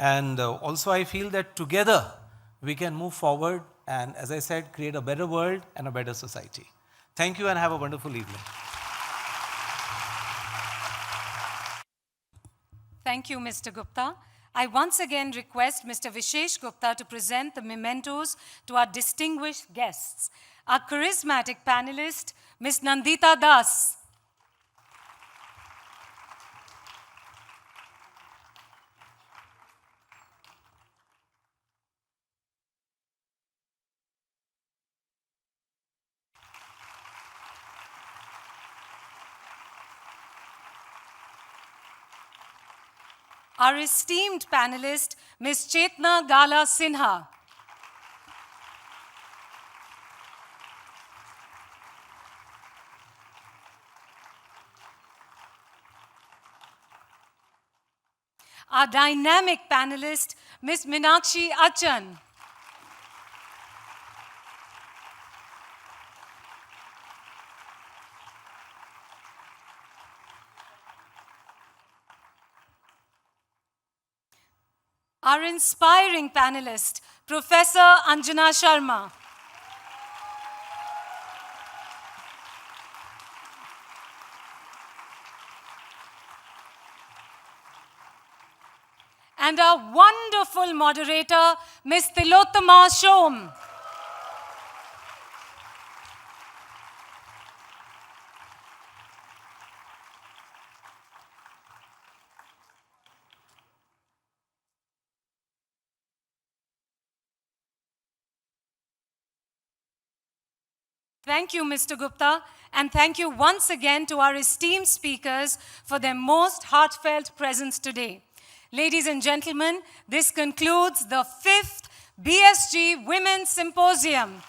And also I feel that together we can move forward and, as I said, create a better world and a better society. Thank you and have a wonderful evening. Thank you, Mr. Gupta. I once again request Mr. Vishesh Gupta to present the mementos to our distinguished guests. Our charismatic panelist, Ms. Nandita Das. Our esteemed panelist, Ms. Chetna Gala Sinha. Our dynamic panelist, Ms. Meenakshi Achan. Our inspiring panelist, Professor Anjana Sharma. And our wonderful moderator, Ms. Tilottama Shom. Thank you, Mr. Gupta, and thank you once again to our esteemed speakers for their most heartfelt presence today. Ladies and gentlemen, this concludes the 5th BSG Women's Symposium.